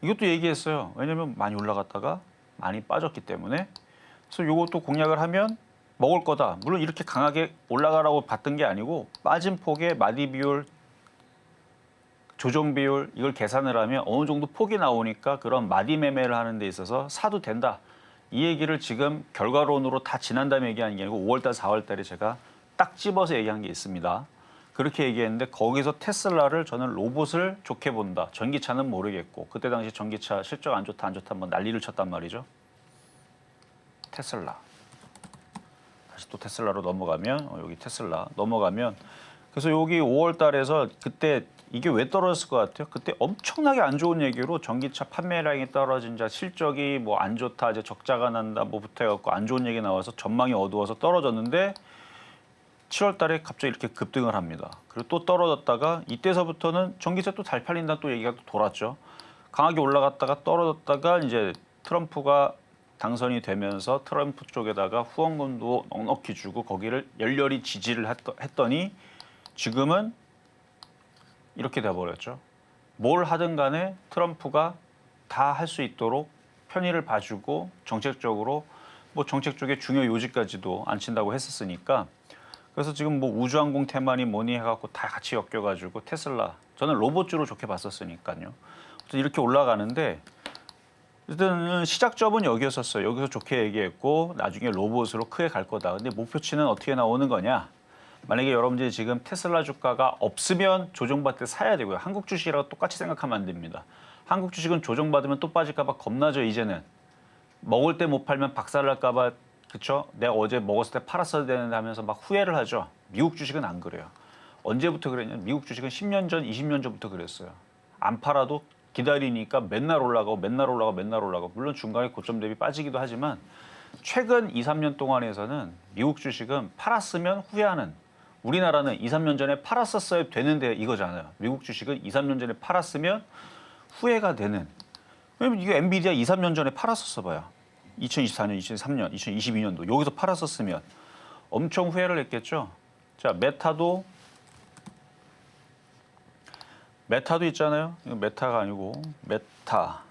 이것도 얘기했어요. 왜냐면 많이 올라갔다가 많이 빠졌기 때문에. 그래서 이것도 공략을 하면 먹을 거다. 물론 이렇게 강하게 올라가라고 봤던 게 아니고 빠진 폭의 마디 비율, 조정 비율 이걸 계산을 하면 어느 정도 폭이 나오니까 그런 마디 매매를 하는 데 있어서 사도 된다. 이 얘기를 지금 결과론으로 다 지난 다음에 얘기하는 게 아니고 5월 달, 4월 달에 제가 딱 집어서 얘기한 게 있습니다. 그렇게 얘기했는데 거기서 테슬라를 저는 로봇을 좋게 본다. 전기차는 모르겠고 그때 당시 전기차 실적 안 좋다 뭐 난리를 쳤단 말이죠. 테슬라. 다시 또 테슬라로 넘어가면 여기 테슬라 넘어가면 그래서 여기 5월 달에서 그때 이게 왜 떨어졌을 것 같아요? 그때 엄청나게 안 좋은 얘기로 전기차 판매량이 떨어진 자 실적이 뭐 안 좋다 이제 적자가 난다 뭐부터 해갖고 안 좋은 얘기 나와서 전망이 어두워서 떨어졌는데 7월 달에 갑자기 이렇게 급등을 합니다. 그리고 또 떨어졌다가 이때서부터는 전기차 또 잘 팔린다 또 얘기가 또 돌았죠. 강하게 올라갔다가 떨어졌다가 이제 트럼프가 당선이 되면서 트럼프 쪽에다가 후원금도 넉넉히 주고 거기를 열렬히 지지를 했더니 지금은 이렇게 돼버렸죠. 뭘 하든 간에 트럼프가 다 할 수 있도록 편의를 봐주고 정책적으로 뭐 정책 쪽에 중요 요지까지도 안 친다고 했었으니까 그래서 지금 뭐 우주항공 테마니 뭐니 해갖고 다 같이 엮여가지고 테슬라 저는 로봇주로 좋게 봤었으니까요. 이렇게 올라가는데 일단은 시작점은 여기였었어요. 여기서 좋게 얘기했고 나중에 로봇으로 크게 갈 거다. 근데 목표치는 어떻게 나오는 거냐? 만약에 여러분들이 지금 테슬라 주가가 없으면 조정받을 때 사야 되고요. 한국 주식이라고 똑같이 생각하면 안 됩니다. 한국 주식은 조정받으면 또 빠질까 봐 겁나죠. 이제는 먹을 때 못 팔면 박살날까 봐 그렇죠? 내가 어제 먹었을 때 팔았어야 되는데 하면서 막 후회를 하죠. 미국 주식은 안 그래요. 언제부터 그랬냐면 미국 주식은 10년 전, 20년 전부터 그랬어요. 안 팔아도 기다리니까 맨날 올라가고 맨날 올라가고 맨날 올라가고 물론 중간에 고점 대비 빠지기도 하지만 최근 2, 3년 동안에서는 미국 주식은 팔았으면 후회하는 우리나라는 2, 3년 전에 팔았었어야 되는데 이거잖아요. 미국 주식은 2, 3년 전에 팔았으면 후회가 되는 왜냐면 이거 엔비디아 2, 3년 전에 팔았었어 봐요. 2024년, 2023년, 2022년도 여기서 팔았었으면 엄청 후회를 했겠죠. 자, 메타도 있잖아요. 이거 메타가 아니고 메타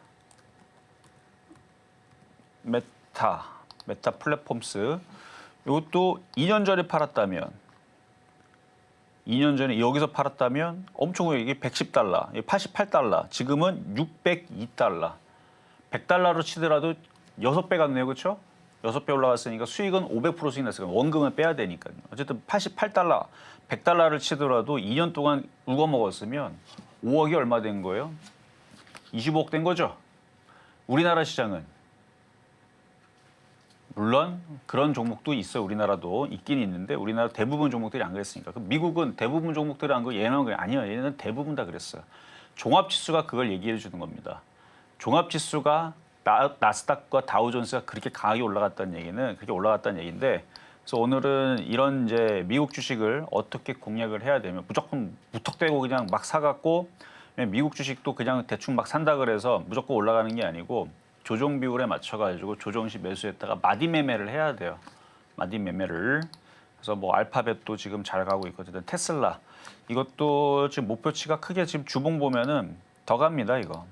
플랫폼스. 이것도 2년 전에 팔았다면 2년 전에 여기서 팔았다면 엄청 후회. 이게 110달러, 88달러. 지금은 602달러. 100달러로 치더라도 6배 갔네요. 그렇죠? 6배 올라갔으니까 수익은 500%씩 났어요. 원금을 빼야 되니까요. 어쨌든 88달러, 100달러를 치더라도 2년 동안 울고 먹었으면 5억이 얼마 된 거예요? 25억 된 거죠. 우리나라 시장은 물론 그런 종목도 있어요. 우리나라도 있긴 있는데 우리나라 대부분 종목들이 안 그랬으니까. 미국은 대부분 종목들이 안 그러고 얘는 아니요. 얘는 대부분 다 그랬어요. 종합지수가 그걸 얘기해 주는 겁니다. 종합지수가 나스닥과 다우존스가 그렇게 강하게 올라갔다는 얘기는 그렇게 올라갔다는 얘기인데 그래서 오늘은 이런 이제 미국 주식을 어떻게 공략을 해야 되면 무조건 무턱대고 그냥 막 사갖고 미국 주식도 그냥 대충 막 산다 그래서 무조건 올라가는 게 아니고 조정 비율에 맞춰가지고 조정 시 매수했다가 마디 매매를 해야 돼요. 마디 매매를. 그래서 뭐 알파벳도 지금 잘 가고 있거든요. 테슬라 이것도 지금 목표치가 크게 지금 주봉 보면은 더 갑니다 이거.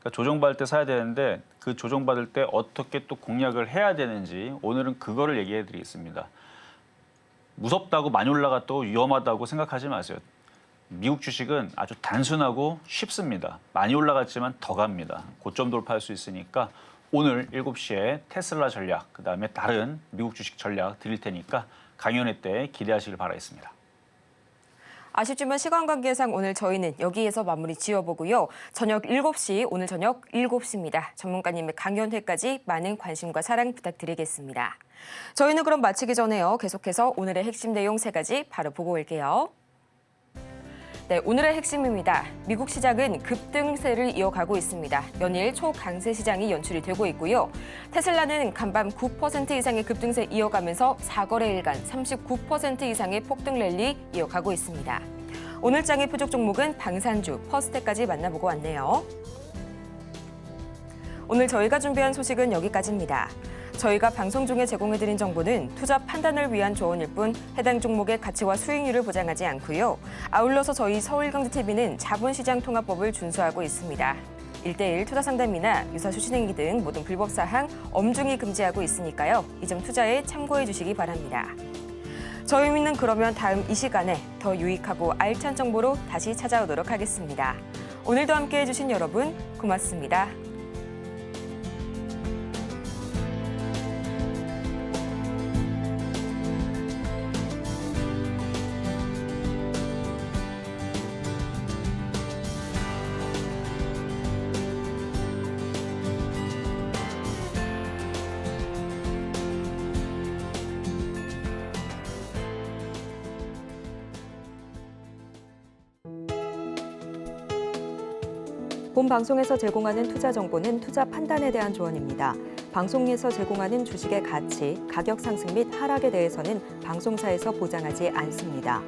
그러니까 조정받을 때 사야 되는데 그 조정받을 때 어떻게 또 공략을 해야 되는지 오늘은 그거를 얘기해 드리겠습니다. 무섭다고 많이 올라갔다고 위험하다고 생각하지 마세요. 미국 주식은 아주 단순하고 쉽습니다. 많이 올라갔지만 더 갑니다. 고점 돌파할 수 있으니까 오늘 7시에 테슬라 전략, 그다음에 다른 미국 주식 전략 드릴 테니까 강연회 때 기대하시길 바라겠습니다. 아쉽지만 시간 관계상 오늘 저희는 여기에서 마무리 지어보고요. 저녁 7시, 오늘 저녁 7시입니다. 전문가님의 강연회까지 많은 관심과 사랑 부탁드리겠습니다. 저희는 그럼 마치기 전에요. 계속해서 오늘의 핵심 내용 3가지 바로 보고 올게요. 네, 오늘의 핵심입니다. 미국 시장은 급등세를 이어가고 있습니다. 연일 초강세 시장이 연출이 되고 있고요. 테슬라는 간밤 9% 이상의 급등세 이어가면서 4거래일간 39% 이상의 폭등 랠리 이어가고 있습니다. 오늘 장의 표적 종목은 방산주, 퍼스텍까지 만나보고 왔네요. 오늘 저희가 준비한 소식은 여기까지입니다. 저희가 방송 중에 제공해드린 정보는 투자 판단을 위한 조언일 뿐 해당 종목의 가치와 수익률을 보장하지 않고요. 아울러서 저희 서울경제TV는 자본시장 통합법을 준수하고 있습니다. 1:1 투자 상담이나 유사 수신행위 등 모든 불법 사항 엄중히 금지하고 있으니까요. 이 점 투자에 참고해 주시기 바랍니다. 저희는 그러면 다음 이 시간에 더 유익하고 알찬 정보로 다시 찾아오도록 하겠습니다. 오늘도 함께해 주신 여러분 고맙습니다. 본 방송에서 제공하는 투자 정보는 투자 판단에 대한 조언입니다. 방송에서 제공하는 주식의 가치, 가격 상승 및 하락에 대해서는 방송사에서 보장하지 않습니다.